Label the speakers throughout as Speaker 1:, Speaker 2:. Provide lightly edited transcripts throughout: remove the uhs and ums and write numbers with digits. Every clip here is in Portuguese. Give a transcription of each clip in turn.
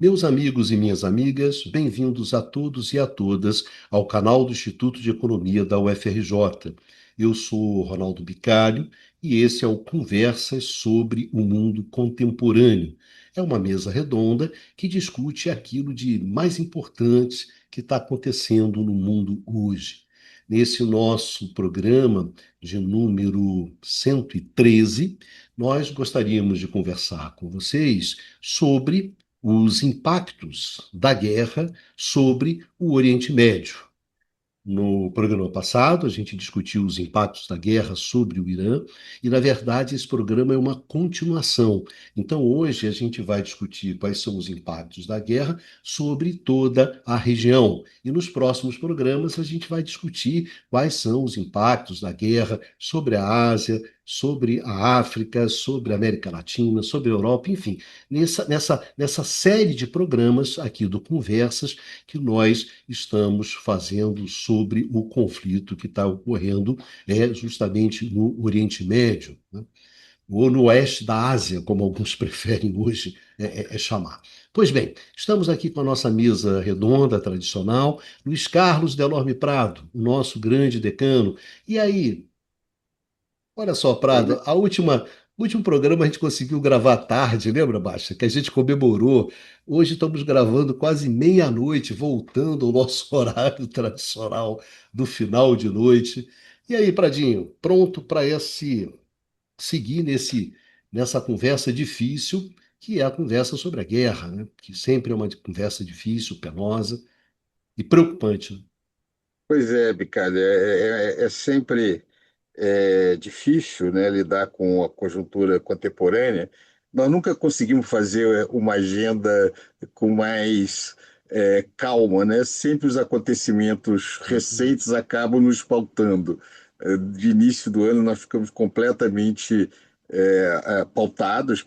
Speaker 1: Meus amigos e minhas amigas, bem-vindos a todos e a todas ao canal do Instituto de Economia da UFRJ. Eu sou Ronaldo Bicalho e esse é o Conversas sobre o Mundo Contemporâneo. É uma mesa redonda que discute aquilo de mais importante que está acontecendo no mundo hoje. Nesse nosso programa de número 113, nós gostaríamos de conversar com vocês sobre os impactos da guerra sobre o Oriente Médio. No programa passado, a gente discutiu os impactos da guerra sobre o Irã, e, na verdade, esse programa é uma continuação. Então, hoje, a gente vai discutir quais são os impactos da guerra sobre toda a região. E nos próximos programas, a gente vai discutir quais são os impactos da guerra sobre a Ásia, sobre a África, sobre a América Latina, sobre a Europa, enfim, nessa série de programas aqui do Conversas que nós estamos fazendo sobre o conflito que está ocorrendo justamente no Oriente Médio, né? Ou no oeste da Ásia, como alguns preferem hoje chamar. Pois bem, estamos aqui com a nossa mesa redonda, tradicional, Luiz Carlos Delorme Prado, o nosso grande decano. E aí, olha só, Prado, o último programa a gente conseguiu gravar tarde, lembra, Baixa? Que a gente comemorou. Hoje estamos gravando quase meia-noite, voltando ao nosso horário tradicional do final de noite. E aí, Pradinho, pronto para esse seguir nessa conversa difícil, que é a conversa sobre a guerra, né? Que sempre é uma conversa difícil, penosa e preocupante, né?
Speaker 2: Pois é, Bicalho, é sempre difícil, né, lidar com a conjuntura contemporânea. Nós nunca conseguimos fazer uma agenda com mais calma, né? Sempre os acontecimentos recentes acabam nos pautando. De início do ano, nós ficamos completamente pautados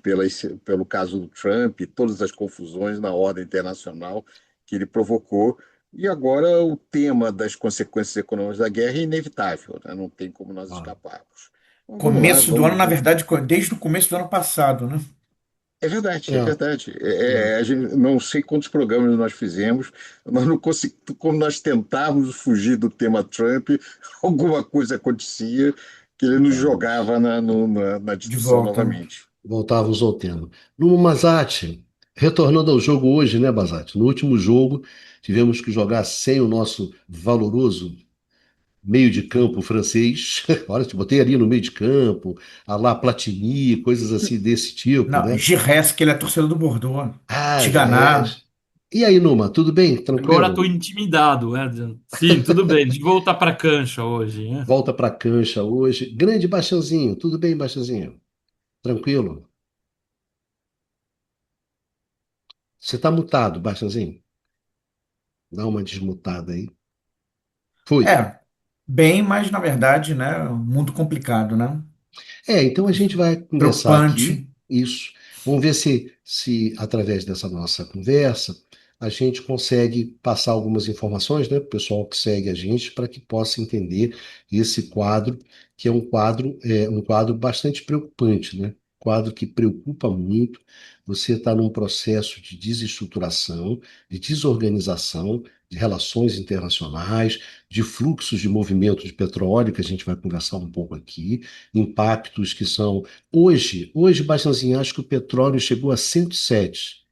Speaker 2: pelo caso do Trump e todas as confusões na ordem internacional que ele provocou. E agora o tema das consequências econômicas da guerra é inevitável, né? Não tem como nós
Speaker 1: Ah,
Speaker 2: escaparmos. Então, vamos lá,
Speaker 3: Começo do ano,
Speaker 2: vamos,
Speaker 3: na
Speaker 2: vamos.
Speaker 3: verdade, desde o começo do ano passado, né?
Speaker 2: É verdade, é
Speaker 1: é,
Speaker 2: verdade.
Speaker 1: é.
Speaker 2: A gente, não sei quantos programas nós fizemos, nós não conseguimos, como nós tentávamos fugir do tema Trump, alguma coisa acontecia que ele nos
Speaker 1: Voltávamos.
Speaker 2: jogava na
Speaker 3: De
Speaker 2: discussão
Speaker 3: volta.
Speaker 2: novamente.
Speaker 1: Voltávamos ao tema. No Masate, retornando ao jogo hoje, né, Basate? No último jogo, tivemos que jogar sem o nosso valoroso meio de campo francês. Olha, te botei ali no meio de campo, a lá Platini, coisas assim desse tipo,
Speaker 3: Não,
Speaker 1: né?
Speaker 3: Giresse, que ele é torcedor do Bordeaux.
Speaker 1: Ah,
Speaker 3: Tiganá.
Speaker 1: Gerés. E aí, Numa, tudo bem?
Speaker 4: Agora estou
Speaker 1: Tranquilo?
Speaker 4: intimidado, né? Sim, tudo bem. De voltar para a cancha hoje, né?
Speaker 1: Volta pra cancha hoje. Grande Baixãozinho, tudo bem, Baixãozinho? Tranquilo? Você tá mutado, Baixãozinho? Dá uma desmutada aí. Foi.
Speaker 3: É, bem, mas na verdade, né? Muito complicado, né?
Speaker 1: Então a gente vai conversar aqui,
Speaker 3: Preocupante.
Speaker 1: isso. Vamos ver se através dessa nossa conversa, a gente consegue passar algumas informações, né, para o pessoal que segue a gente, para que possa entender esse quadro, que é um quadro bastante preocupante, né? Quadro que preocupa muito. Você está num processo de desestruturação, de desorganização, de relações internacionais, de fluxos de movimento de petróleo, que a gente vai conversar um pouco aqui, impactos que são. Hoje, Bastanzinho, acho que o petróleo chegou a 107.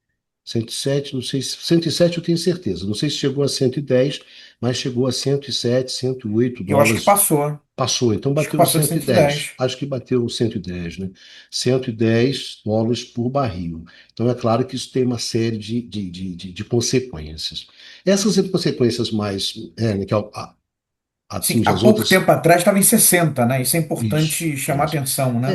Speaker 1: 107, não sei se. 107 eu tenho certeza. Não sei se chegou a 110, mas chegou a 107, 108
Speaker 3: Eu acho que
Speaker 1: dólares.
Speaker 3: passou.
Speaker 1: Passou, então
Speaker 3: Acho que
Speaker 1: bateu no
Speaker 3: passou de
Speaker 1: 110.
Speaker 3: 110.
Speaker 1: Acho que bateu no 110, né? 110 dólares por barril. Então é claro que isso tem uma série de consequências. Essas consequências mais, né, que
Speaker 3: Sim,
Speaker 1: atinge
Speaker 3: há
Speaker 1: as
Speaker 3: pouco
Speaker 1: outras.
Speaker 3: tempo atrás estava em 60, né? Isso é
Speaker 1: Isso,
Speaker 3: importante chamar
Speaker 1: isso.
Speaker 3: atenção, né?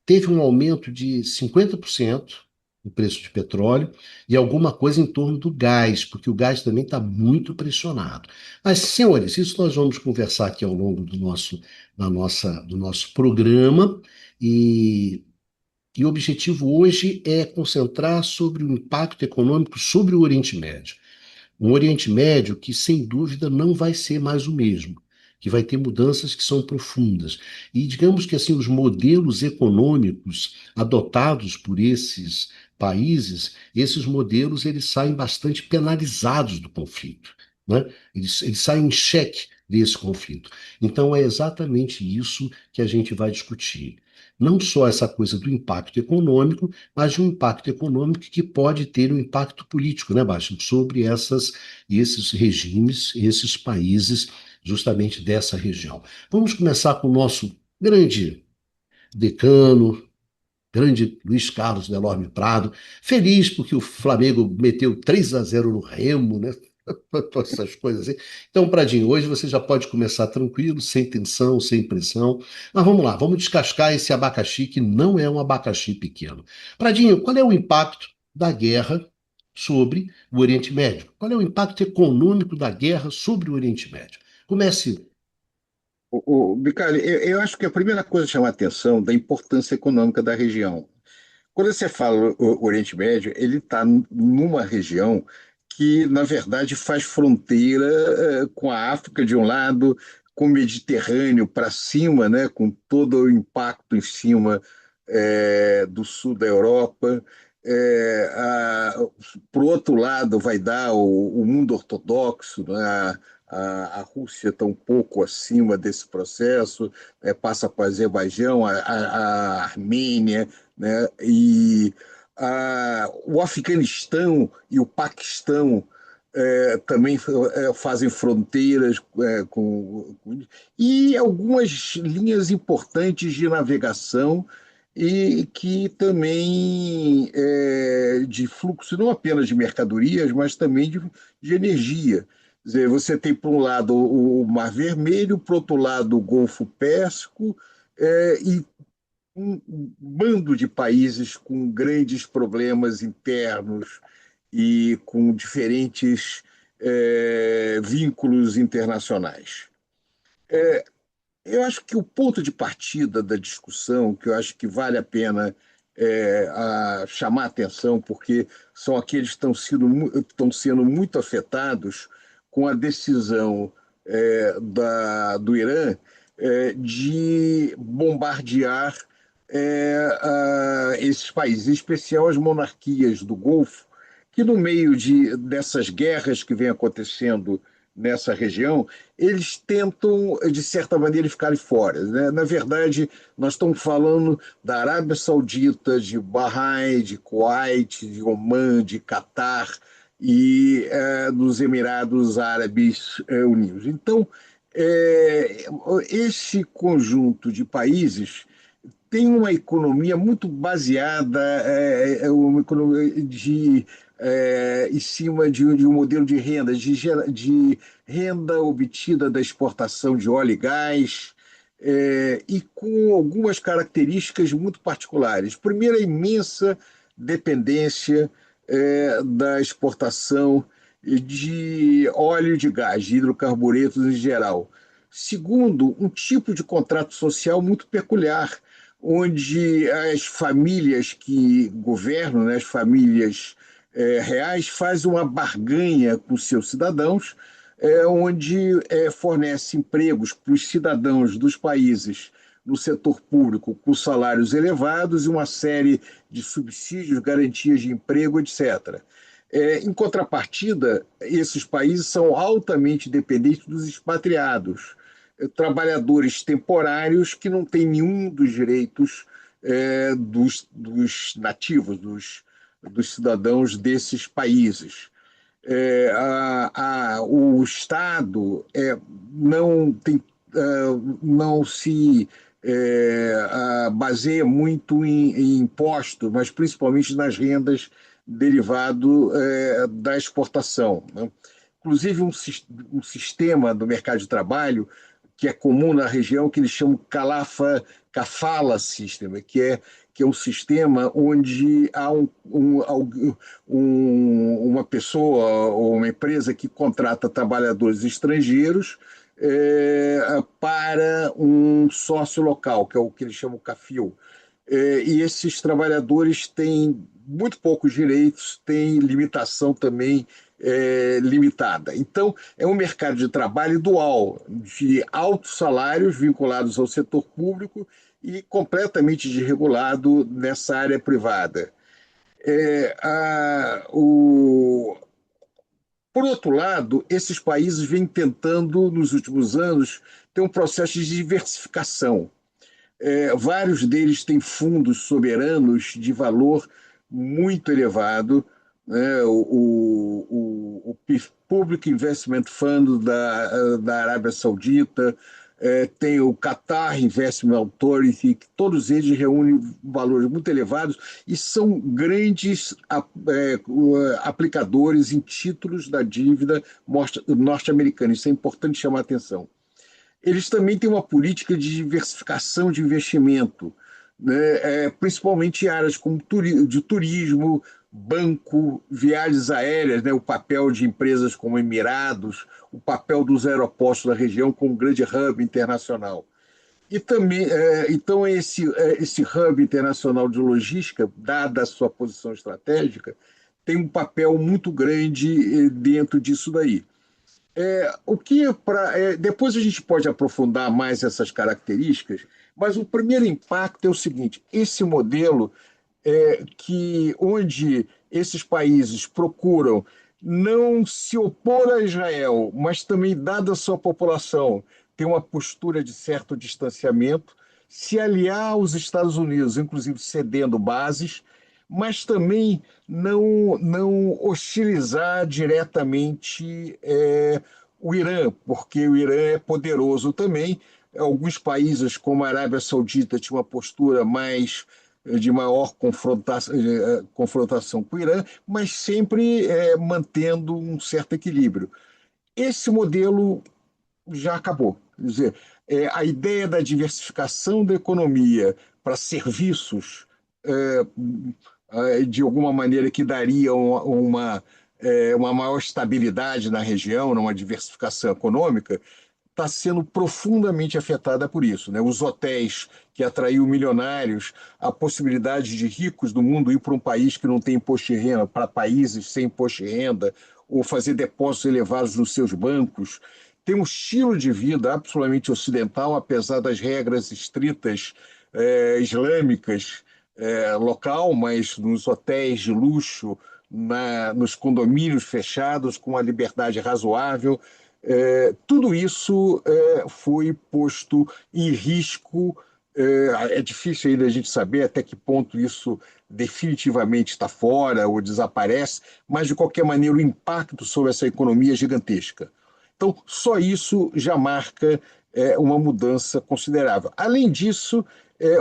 Speaker 1: Teve um aumento de 50% no preço de petróleo e alguma coisa em torno do gás, porque o gás também está muito pressionado. Mas, senhores, isso nós vamos conversar aqui ao longo do nosso programa e, e o objetivo hoje é concentrar sobre o impacto econômico sobre o Oriente Médio. Um Oriente Médio que, sem dúvida, não vai ser mais o mesmo, que vai ter mudanças que são profundas. E digamos que assim, os modelos econômicos adotados por esses países, esses modelos eles saem bastante penalizados do conflito, né? Eles saem em xeque desse conflito. Então, é exatamente isso que a gente vai discutir. Não só essa coisa do impacto econômico, mas de um impacto econômico que pode ter um impacto político, né, Baixa, sobre esses regimes, esses países, justamente dessa região. Vamos começar com o nosso grande decano, grande Luiz Carlos Delorme Prado, feliz porque o Flamengo meteu 3-0 no Remo, né? Essas coisas assim. Então, Pradinho, hoje você já pode começar tranquilo, sem tensão, sem pressão. Mas vamos lá, vamos descascar esse abacaxi que não é um abacaxi pequeno. Pradinho, qual é o impacto da guerra sobre o Oriente Médio? Qual é o impacto econômico da guerra sobre o Oriente Médio? Comece.
Speaker 2: Bicalho, eu acho que a primeira coisa a chamar a atenção da importância econômica da região. Quando você fala o Oriente Médio, ele está numa região que, na verdade, faz fronteira com a África de um lado, com o Mediterrâneo para cima, né, com todo o impacto em cima do sul da Europa. Por outro lado, vai dar o mundo ortodoxo, né, a Rússia está um pouco acima desse processo, passa para o Azerbaijão, a Armênia, né? E o Afeganistão e o Paquistão também fazem fronteiras e algumas linhas importantes de navegação e que também de fluxo não apenas de mercadorias, mas também de energia. Quer dizer, você tem, por um lado, o Mar Vermelho, por outro lado, o Golfo Pérsico, e um bando de países com grandes problemas internos e com diferentes vínculos internacionais. Eu acho que o ponto de partida da discussão, que eu acho que vale a pena chamar a atenção, porque são aqueles que estão sendo muito afetados com a decisão do Irã de bombardear esses países, em especial as monarquias do Golfo, que no meio dessas guerras que vem acontecendo nessa região, eles tentam, de certa maneira, ficarem fora, né? Na verdade, nós estamos falando da Arábia Saudita, de Bahrein, de Kuwait, de Omã, de Catar e dos Emirados Árabes Unidos. Então, esse conjunto de países tem uma economia muito baseada uma economia em cima de um modelo de renda, de renda obtida da exportação de óleo e gás, e com algumas características muito particulares. Primeiro, a imensa dependência da exportação de óleo e de gás, de hidrocarburetos em geral. Segundo, um tipo de contrato social muito peculiar, onde as famílias que governam, né, as famílias reais, fazem uma barganha com seus cidadãos, onde fornece empregos para os cidadãos dos países no setor público com salários elevados e uma série de subsídios, garantias de emprego, etc. Em contrapartida, esses países são altamente dependentes dos expatriados, trabalhadores temporários que não têm nenhum dos direitos dos nativos, dos cidadãos desses países. O Estado não tem, não se baseia muito em impostos, mas principalmente nas rendas derivado da exportação, né? Inclusive um sistema do mercado de trabalho que é comum na região, que eles chamam Kafala System, que é um sistema onde há uma pessoa ou uma empresa que contrata trabalhadores estrangeiros para um sócio local, que é o que eles chamam CAFIL. E esses trabalhadores têm muito poucos direitos, têm limitação também limitada. Então, é um mercado de trabalho dual, de altos salários vinculados ao setor público e completamente desregulado nessa área privada. É, a- o, por outro lado, esses países vêm tentando, nos últimos anos, ter um processo de diversificação. Vários deles têm fundos soberanos de valor muito elevado, né? O Public Investment Fund da Arábia Saudita, tem o Qatar Investment Authority, que todos eles reúnem valores muito elevados e são grandes aplicadores em títulos da dívida norte-americana. Isso é importante chamar a atenção. Eles também têm uma política de diversificação de investimento, né? Principalmente em áreas como de turismo, banco, viagens aéreas, né? O papel de empresas como Emirados, o papel dos aeroportos da região como grande hub internacional. E também, então, esse hub internacional de logística, dada a sua posição estratégica, tem um papel muito grande dentro disso daí. Depois a gente pode aprofundar mais essas características, mas o primeiro impacto é o seguinte: esse modelo que onde esses países procuram não se opor a Israel, mas também, dada a sua população, ter uma postura de certo distanciamento, se aliar aos Estados Unidos, inclusive cedendo bases, mas também não hostilizar diretamente o Irã, porque o Irã é poderoso também. Alguns países, como a Arábia Saudita, tinham uma postura mais de maior confrontação com o Irã, mas sempre mantendo um certo equilíbrio. Esse modelo já acabou. Quer dizer, a ideia da diversificação da economia para serviços, é, de alguma maneira, que daria uma maior estabilidade na região, numa diversificação econômica, está sendo profundamente afetada por isso, né? Os hotéis que atraiu milionários, a possibilidade de ricos do mundo ir para um país que não tem imposto de renda, para países sem imposto de renda, ou fazer depósitos elevados nos seus bancos. Tem um estilo de vida absolutamente ocidental, apesar das regras estritas islâmicas local, mas nos hotéis de luxo, nos condomínios fechados, com uma liberdade razoável. Tudo isso foi posto em risco. É difícil ainda a gente saber até que ponto isso definitivamente está fora ou desaparece, mas de qualquer maneira o impacto sobre essa economia é gigantesca. Então, só isso já marca uma mudança considerável. Além disso,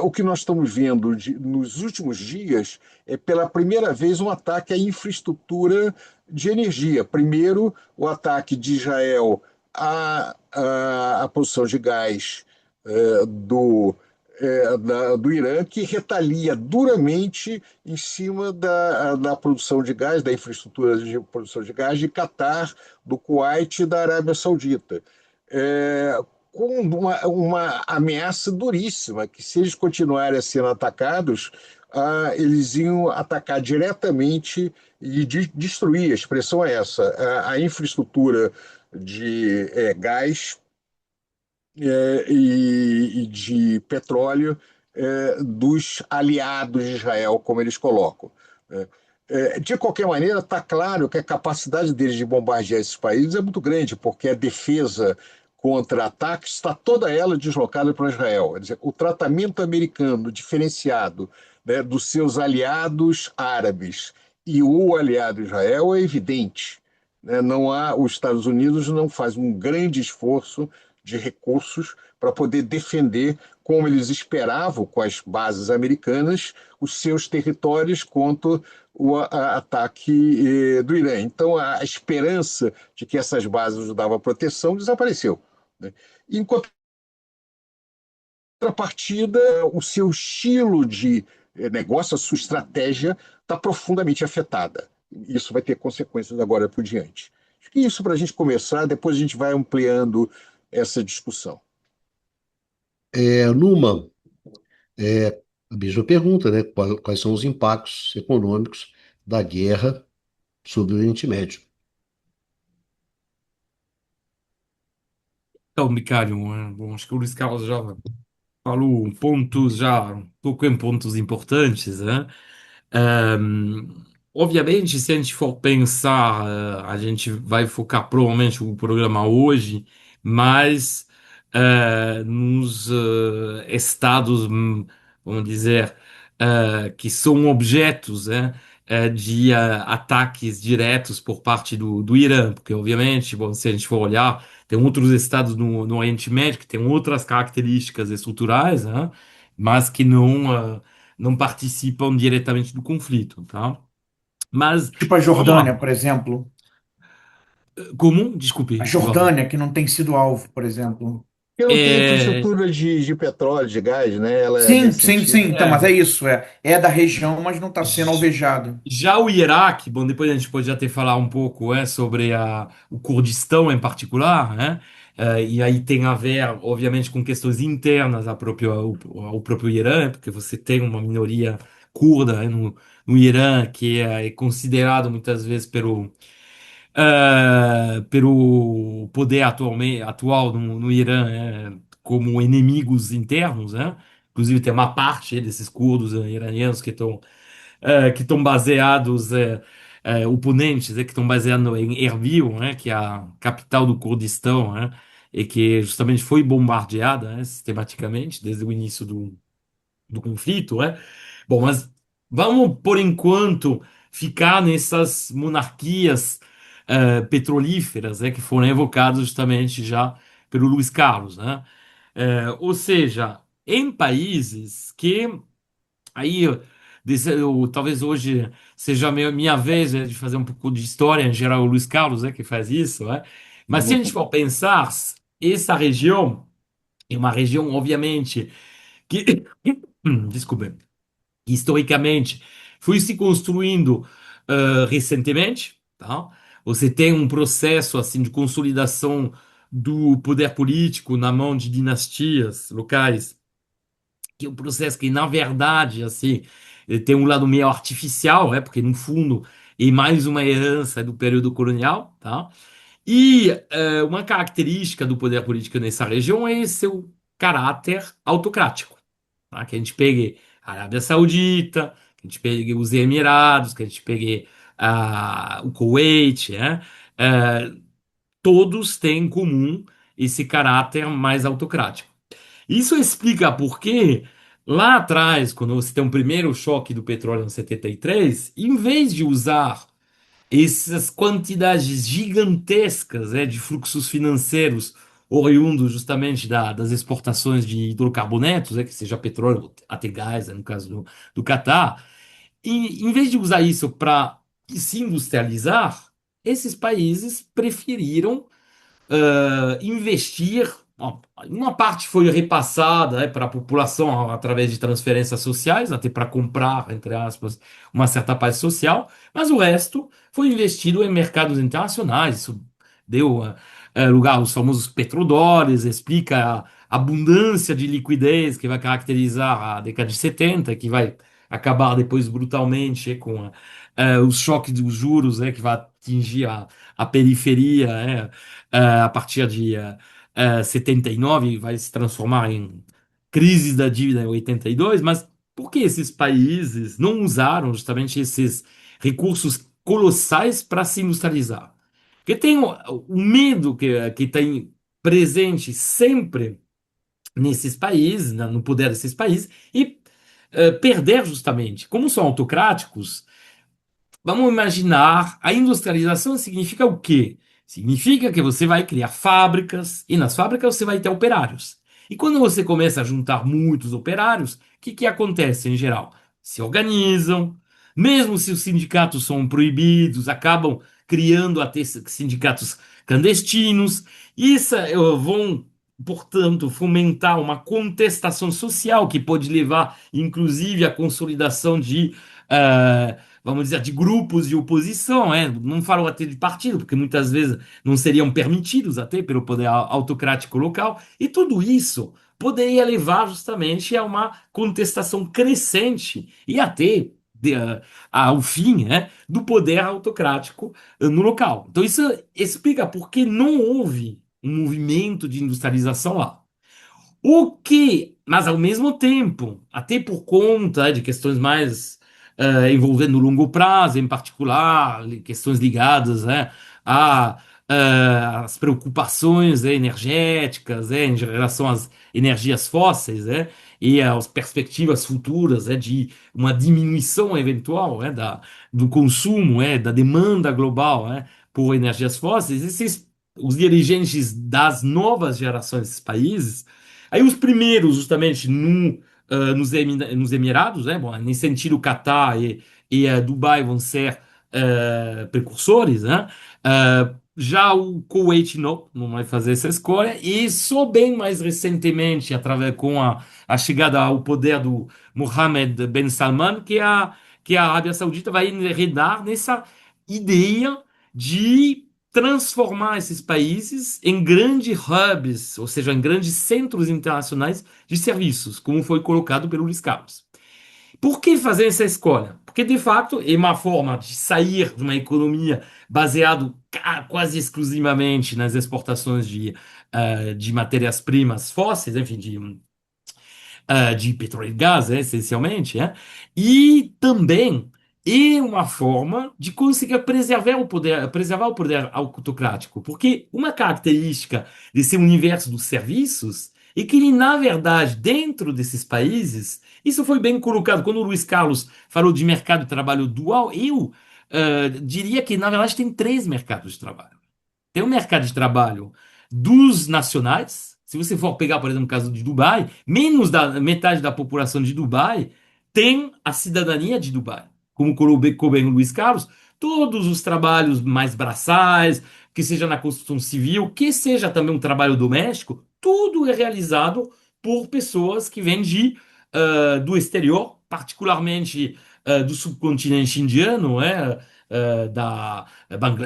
Speaker 2: o que nós estamos vendo nos últimos dias é, pela primeira vez, um ataque à infraestrutura de energia. Primeiro, o ataque de Israel à produção de gás do Irã, que retalia duramente em cima da produção de gás, da infraestrutura de produção de gás de Catar, do Kuwait e da Arábia Saudita. É, com uma ameaça duríssima, que se eles continuarem sendo atacados, eles iam atacar diretamente e destruir, a expressão é essa, a infraestrutura de gás e de petróleo dos aliados de Israel, como eles colocam. De qualquer maneira, está claro que a capacidade deles de bombardear esses países é muito grande, porque a defesa contra ataques está toda ela deslocada para Israel. Quer dizer, o tratamento americano diferenciado, né, dos seus aliados árabes e o aliado Israel é evidente, né? Não há, os Estados Unidos não faz um grande esforço de recursos para poder defender, como eles esperavam com as bases americanas, os seus territórios contra o ataque do Irã. Então, a esperança de que essas bases davam proteção desapareceu, né? Em contrapartida, o seu estilo de negócio, a sua estratégia, está profundamente afetada. Isso vai ter consequências agora por diante. Acho que isso para a gente começar, depois a gente vai ampliando essa discussão.
Speaker 1: Numa, a mesma pergunta, né? Quais são os impactos econômicos da guerra sobre o Oriente Médio?
Speaker 4: Então, Micário, bom, acho que o Luís Carlos já falou pontos, já tocou em pontos importantes, hein? Ahm, Obviamente, se a gente for pensar, a gente vai focar provavelmente o programa hoje, mas nos estados, vamos dizer, que são objetos, de ataques diretos por parte do Irã, porque obviamente, bom, se a gente for olhar, tem outros estados no Oriente Médio que têm outras características estruturais, né, mas que não participam diretamente do conflito, tá? Mas,
Speaker 3: Tipo a
Speaker 4: vamos
Speaker 3: Jordânia,
Speaker 4: lá.
Speaker 3: por exemplo.
Speaker 4: Como?
Speaker 3: A
Speaker 4: Desculpe, Eduardo.
Speaker 3: Jordânia, que não tem sido alvo, por exemplo.
Speaker 2: Porque não tem
Speaker 4: É,
Speaker 2: infraestrutura de petróleo, de gás, né? Ela é
Speaker 3: Sim,
Speaker 2: nesse
Speaker 3: sim, sim.
Speaker 2: sentido.
Speaker 3: Então, mas é
Speaker 4: é,
Speaker 3: isso. É da região, mas não está sendo alvejado.
Speaker 4: Já o Iraque, bom, depois a gente pode até falar um pouco sobre o Kurdistão em particular, né? E aí tem a ver, obviamente, com questões internas ao próprio Irã, porque você tem uma minoria curda, né, no Irã que é considerado muitas vezes pelo poder atual no Irã, como inimigos internos, né? Inclusive tem uma parte desses curdos iranianos que estão baseados, oponentes, que estão baseados em Erbil, né? Que é a capital do Kurdistão, né? E que justamente foi bombardeada, né, sistematicamente desde o início do conflito, né? Bom, mas vamos, por enquanto, ficar nessas monarquias petrolíferas, que foram evocadas justamente já pelo Luiz Carlos, né? Ou seja, em países que aí talvez hoje seja a minha vez, de fazer um pouco de história, em geral o Luiz Carlos, que faz isso, né? Mas se a gente for pensar, essa região é uma região, obviamente, que desculpe, historicamente foi se construindo recentemente, tá? Você tem um processo assim de consolidação do poder político na mão de dinastias locais, que é um processo que na verdade assim tem um lado meio artificial, porque no fundo é mais uma herança do período colonial, tá? E uma característica do poder político nessa região é seu caráter autocrático, tá? Que a gente pegue a Arábia Saudita, que a gente pegue os Emirados, que a gente pegue o Kuwait, né? Eh, Todos têm em comum esse caráter mais autocrático. Isso explica por que lá atrás, quando você tem o primeiro choque do petróleo em 73, em vez de usar essas quantidades gigantescas, de fluxos financeiros oriundos justamente das exportações de hidrocarbonetos, que seja petróleo, até gás, no caso do Catar, e em vez de usar isso para se industrializar, esses países preferiram investir. Ó, uma parte foi repassada, para a população através de transferências sociais, até para comprar, entre aspas, uma certa paz social, mas o resto foi investido em mercados internacionais. Isso deu lugar aos famosos petrodólares, explica a abundância de liquidez que vai caracterizar a década de 70, que vai acabar depois brutalmente com os choques dos juros, que vai atingir a periferia, a partir de 79 vai se transformar em crise da dívida em 82, mas por que esses países não usaram justamente esses recursos colossais para se industrializar? Porque tem o medo que tem presente sempre nesses países, no poder desses países, e perder justamente. Como são autocráticos, vamos imaginar, a industrialização significa o quê? Significa que você vai criar fábricas e nas fábricas você vai ter operários. E quando você começa a juntar muitos operários, o que acontece em geral? Se organizam, mesmo se os sindicatos são proibidos, acabam criando até sindicatos clandestinos. Isso vão, portanto, fomentar uma contestação social que pode levar, inclusive, à consolidação de vamos dizer, de grupos de oposição, não falo até de partido, porque muitas vezes não seriam permitidos até pelo poder autocrático local, e tudo isso poderia levar justamente a uma contestação crescente e até ao fim, do poder autocrático no local. Então isso explica por que não houve um movimento de industrialização lá. Mas ao mesmo tempo, até por conta de questões mais envolvendo o longo prazo, em particular, questões ligadas, a as preocupações energéticas, em relação às energias fósseis, e às perspectivas futuras, de uma diminuição eventual, do consumo, da demanda global, por energias fósseis. Os dirigentes das novas gerações desses países, aí os primeiros, justamente, nos Emirados, bom, nesse sentido, o Catar e Dubai vão ser precursores, né? Já o Kuwait não vai fazer essa escolha, e só bem mais recentemente, através com a chegada ao poder do Mohammed Ben Salman, que a Arábia Saudita vai enredar nessa ideia de transformar esses países em grandes hubs, ou seja, em grandes centros internacionais de serviços, como foi colocado pelo Luiz Carlos. Por que fazer essa escolha? Porque, de fato, é uma forma de sair de uma economia baseada quase exclusivamente nas exportações de matérias-primas fósseis, enfim, de petróleo e gás, essencialmente, e também é uma forma de conseguir preservar o poder autocrático, porque uma característica desse universo dos serviços é que ele, na verdade, dentro desses países, isso foi bem colocado quando o Luiz Carlos falou de mercado de trabalho dual, eu diria que, na verdade, tem três mercados de trabalho. Tem um mercado de trabalho dos nacionais. Se você for pegar, por exemplo, o caso de Dubai, menos da metade da população de Dubai tem a cidadania de Dubai. Como colocou bem o Luiz Carlos, todos os trabalhos mais braçais, que seja na construção civil, que seja também um trabalho doméstico, tudo é realizado por pessoas que vêm do exterior, particularmente do subcontinente indiano,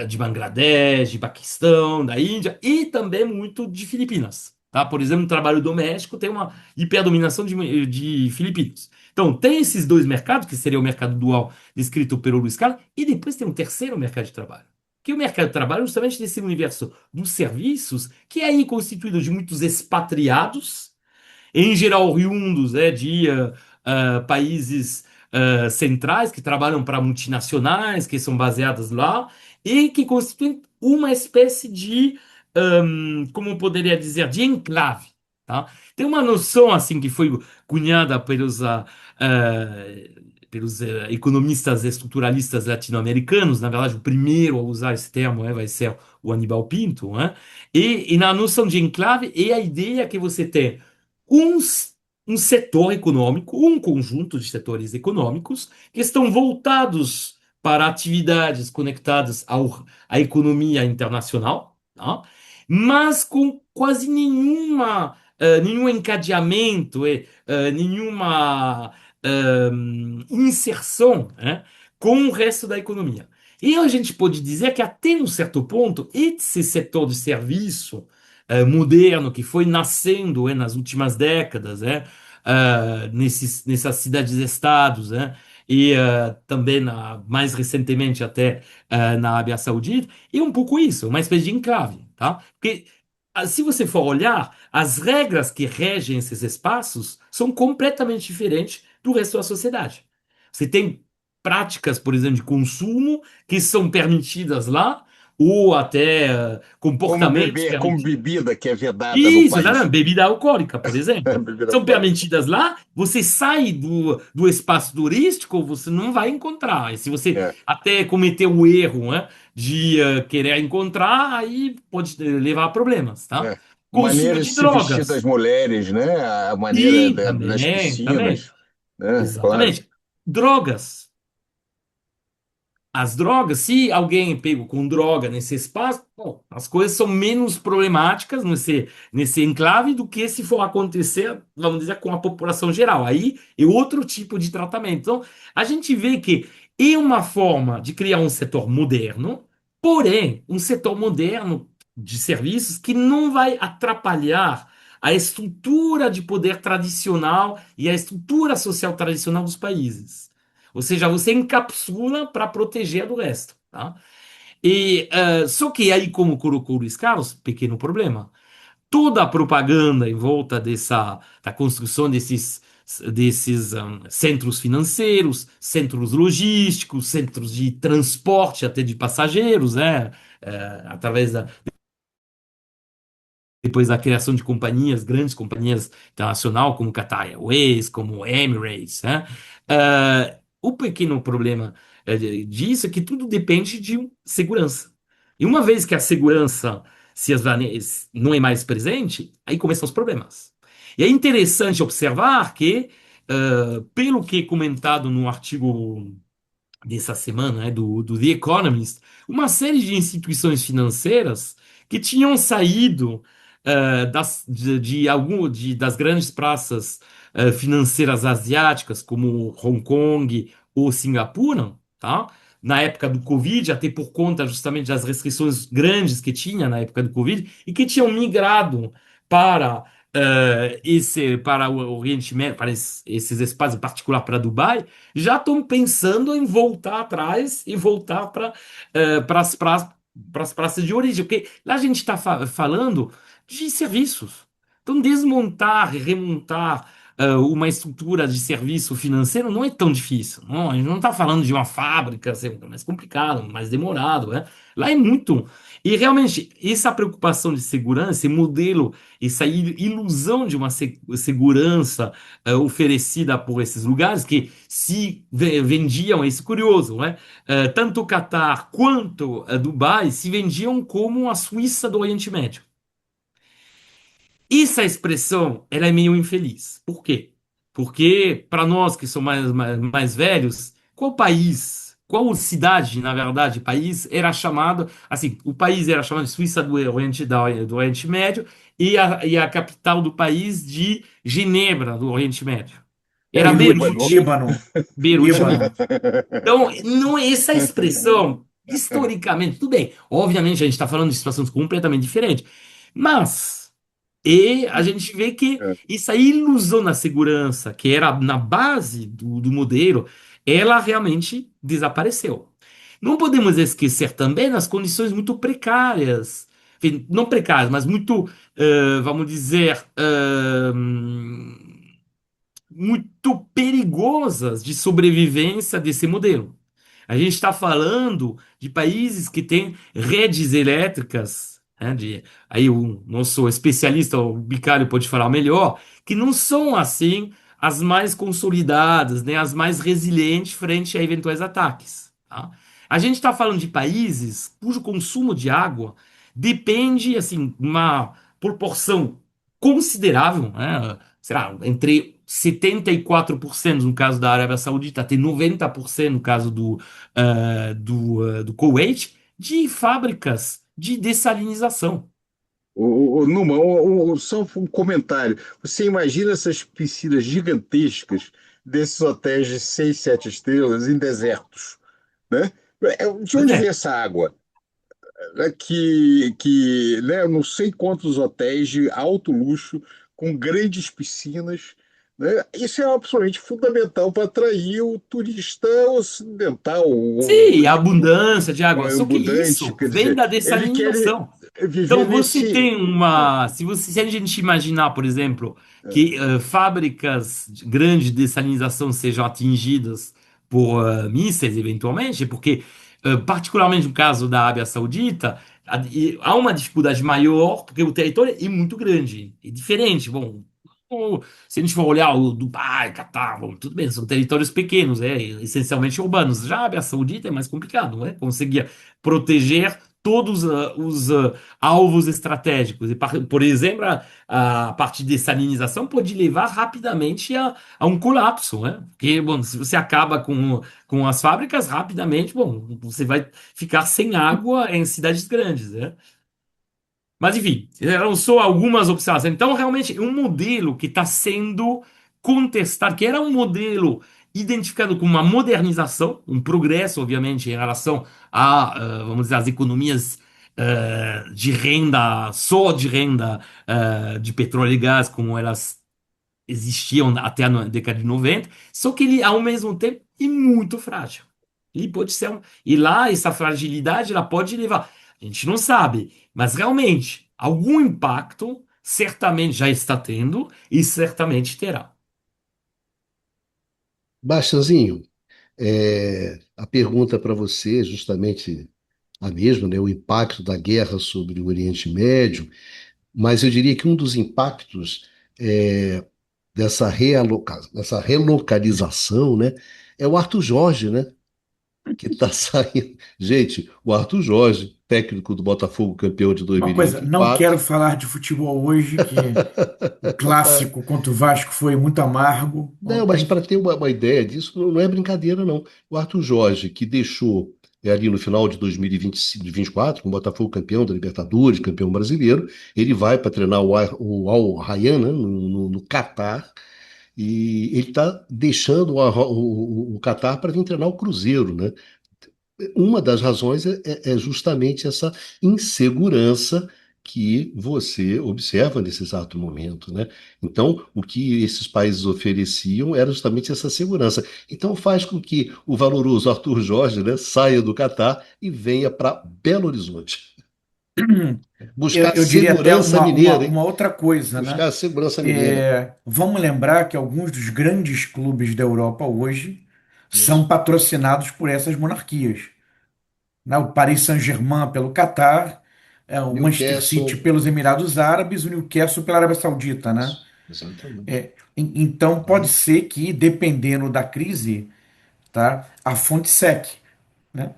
Speaker 4: de Bangladesh, de Paquistão, da Índia e também muito de Filipinas. Tá? Por exemplo, no trabalho doméstico tem uma hiperdominação de filipinos. Então, tem esses dois mercados, que seria o mercado dual descrito pelo Luiz Carlos, e depois tem um terceiro mercado de trabalho. Que é o mercado de trabalho é justamente desse universo dos serviços, que é aí constituído de muitos expatriados, em geral oriundos de países centrais que trabalham para multinacionais que são baseadas lá e que constituem uma espécie como eu poderia dizer, de enclave. Tá? Tem uma noção assim que foi cunhada pelos economistas estruturalistas latino-americanos. Na verdade, o primeiro a usar esse termo vai ser o Aníbal Pinto. E na noção de enclave é a ideia que você tem um, um setor econômico, um conjunto de setores econômicos que estão voltados para atividades conectadas à economia internacional, tá? Mas com quase nenhum encadeamento e nenhuma inserção, com o resto da economia. E a gente pode dizer que até um certo ponto, esse setor de serviço moderno que foi nascendo nas últimas décadas, nessas cidades-estados, e também mais recentemente até na Arábia Saudita, é um pouco isso, uma espécie de enclave, tá? Porque se você for olhar, as regras que regem esses espaços são completamente diferentes do resto da sociedade. Você tem práticas, por exemplo, de consumo que são permitidas lá, ou até comportamentos
Speaker 2: Como
Speaker 4: permitidos.
Speaker 2: bebida que é vedada no
Speaker 4: Isso, exatamente.
Speaker 2: país.
Speaker 4: Bebida alcoólica, por exemplo.
Speaker 2: Bebida
Speaker 4: São
Speaker 2: alcoólica.
Speaker 4: permitidas lá, você sai do espaço turístico, você não vai encontrar. E se você
Speaker 2: É.
Speaker 4: até cometer o erro, de querer encontrar, aí pode levar a problemas, tá?
Speaker 2: É.
Speaker 4: Consumo
Speaker 2: Maneira de
Speaker 4: de
Speaker 2: se vestir das
Speaker 4: drogas.
Speaker 2: mulheres, né? A maneira
Speaker 4: Sim,
Speaker 2: nas
Speaker 4: também.
Speaker 2: piscinas, né? Claro.
Speaker 4: Exatamente. Drogas. As drogas, se alguém é pego com droga nesse espaço, bom, as coisas são menos problemáticas nesse enclave do que se for acontecer, vamos dizer, com a população geral. Aí é outro tipo de tratamento. Então, a gente vê que é uma forma de criar um setor moderno, porém, um setor moderno de serviços que não vai atrapalhar a estrutura de poder tradicional e a estrutura social tradicional dos países. Ou seja, você encapsula para proteger do resto, tá? Só que aí, como colocou o Luiz Carlos, pequeno problema. toda a propaganda em volta da construção desses centros financeiros, centros logísticos, centros de transporte até de passageiros, né? Através depois da criação de companhias, grandes companhias internacionais, como Qatar Airways, como Emirates, né? O pequeno problema disso é que tudo depende de segurança. E uma vez que a segurança não é mais presente, aí começam os problemas. E é interessante observar que, pelo que é comentado no artigo dessa semana, né, do The Economist, uma série de instituições financeiras que tinham saído das grandes praças financeiras asiáticas, como Hong Kong ou Singapura, tá? Na época do Covid, até por conta justamente das restrições grandes que tinha na época do Covid, e que tinham migrado para para o Oriente Médio, para esses espaços, em particular para Dubai, já estão pensando em voltar atrás e voltar para as praças de origem, porque lá a gente está falando de serviços. Então, desmontar e remontar uma estrutura de serviço financeiro não é tão difícil. Não, a gente não está falando de uma fábrica, assim, é mais complicado, mais demorado, né? Lá é muito. E realmente, essa preocupação de segurança, esse modelo, essa ilusão de uma segurança oferecida por esses lugares que se vendiam, isso é curioso, né? Tanto o Catar quanto Dubai se vendiam como a Suíça do Oriente Médio. Essa expressão, ela é meio infeliz. Por quê? Porque, para nós que somos mais velhos, qual país, qual cidade, na verdade, país, era chamado, assim, o país era chamado de Suíça do Oriente Médio e a capital do país de Genebra, do Oriente Médio. Era
Speaker 3: Beirute,
Speaker 4: Beirute,
Speaker 3: Líbano.
Speaker 4: Beirute,
Speaker 3: Líbano.
Speaker 4: Líbano. Então, não é essa expressão, historicamente, tudo bem. Obviamente, a gente está falando de situações completamente diferentes. Mas. E a gente vê que essa ilusão na segurança, que era na base do modelo, ela realmente desapareceu. Não podemos esquecer também das condições muito precárias, enfim, não precárias, mas muito, vamos dizer, muito perigosas de sobrevivência desse modelo. A gente está falando de países que têm redes elétricas, né, aí o nosso especialista, o Bicalho, pode falar melhor, que não são assim as mais consolidadas, né, as mais resilientes frente a eventuais ataques. Tá? A gente está falando de países cujo consumo de água depende, assim, uma proporção considerável, né, será, entre 74% no caso da Arábia Saudita, até 90% no caso do Kuwait, de fábricas de dessalinização.
Speaker 2: Numa, só um comentário. Você imagina essas piscinas gigantescas desses hotéis de 6, 7 estrelas em desertos, né? De
Speaker 4: Pois
Speaker 2: onde vem
Speaker 4: é.
Speaker 2: essa água? Que né, eu não sei quantos hotéis de alto luxo com grandes piscinas, né? Isso é absolutamente fundamental para atrair o turista ocidental,
Speaker 4: Sim, a abundância de
Speaker 2: o
Speaker 4: água. Só que
Speaker 2: abundante,
Speaker 4: isso
Speaker 2: quer
Speaker 4: vem
Speaker 2: dizer,
Speaker 4: da
Speaker 2: ele quer
Speaker 4: dessalinização.
Speaker 2: viver
Speaker 4: Então, você
Speaker 2: nesse.
Speaker 4: tem uma. Se a gente imaginar, por exemplo, que fábricas grandes de dessalinização sejam atingidas por mísseis, eventualmente, porque, particularmente no caso da Arábia Saudita, há uma dificuldade maior, porque o território é muito grande, é diferente. Bom, se a gente for olhar o Dubai, Catar, bom, tudo bem, são territórios pequenos, essencialmente urbanos. Já a Arábia Saudita é mais complicado, não é? Conseguia proteger todos os alvos estratégicos. E, por exemplo, a parte de salinização pode levar rapidamente a um colapso, né? Porque, bom, se você acaba com as fábricas, rapidamente, bom, você vai ficar sem água em cidades grandes, né? Mas, enfim, eram só algumas observações. Então, realmente, é um modelo que está sendo contestado, que era um modelo identificado como uma modernização, um progresso, obviamente, em relação vamos dizer, às economias de renda, só de renda de petróleo e gás, como elas existiam até a década de 90, só que ele, ao mesmo tempo, é muito frágil. Ele pode ser e lá, essa fragilidade, ela pode levar. A gente não sabe, mas realmente, algum impacto certamente já está tendo e certamente terá.
Speaker 1: Bastianzinho, a pergunta para você é justamente a mesma, né? O impacto da guerra sobre o Oriente Médio, mas eu diria que um dos impactos dessa relocalização, né, é o Arthur Jorge, né? Que está saindo. Gente, o Arthur Jorge, técnico do Botafogo, campeão de
Speaker 3: Uma coisa, não
Speaker 1: 2024.
Speaker 3: quero falar de futebol hoje, que o clássico contra o Vasco foi muito amargo
Speaker 1: Não, mas
Speaker 3: ontem.
Speaker 1: para ter uma ideia disso, não é brincadeira, não. O Arthur Jorge, que deixou ali no final de 2024, com o Botafogo campeão da Libertadores, campeão brasileiro, ele vai para treinar o Al Rayyan, né, no Catar, e ele está deixando o Catar para vir treinar o Cruzeiro, né? Uma das razões é justamente essa insegurança que você observa nesse exato momento, né? Então, o que esses países ofereciam era justamente essa segurança. Então, faz com que o valoroso Arthur Jorge, né, saia do Catar e venha para Belo Horizonte. Buscar
Speaker 3: Eu diria até
Speaker 1: segurança mineira, hein?
Speaker 3: uma outra coisa, né?
Speaker 1: Buscar segurança mineira.
Speaker 3: Vamos lembrar que alguns dos grandes clubes da Europa hoje são
Speaker 1: Isso.
Speaker 3: patrocinados por essas monarquias, né? O Paris Saint-Germain pelo Catar, o Manchester City
Speaker 1: Newcastle.
Speaker 3: pelos Emirados Árabes, o Newcastle pela Arábia Saudita, né?
Speaker 1: Isso. Exatamente.
Speaker 3: Então pode
Speaker 1: Tá?
Speaker 3: ser que, dependendo da crise, tá, a fonte seque, né?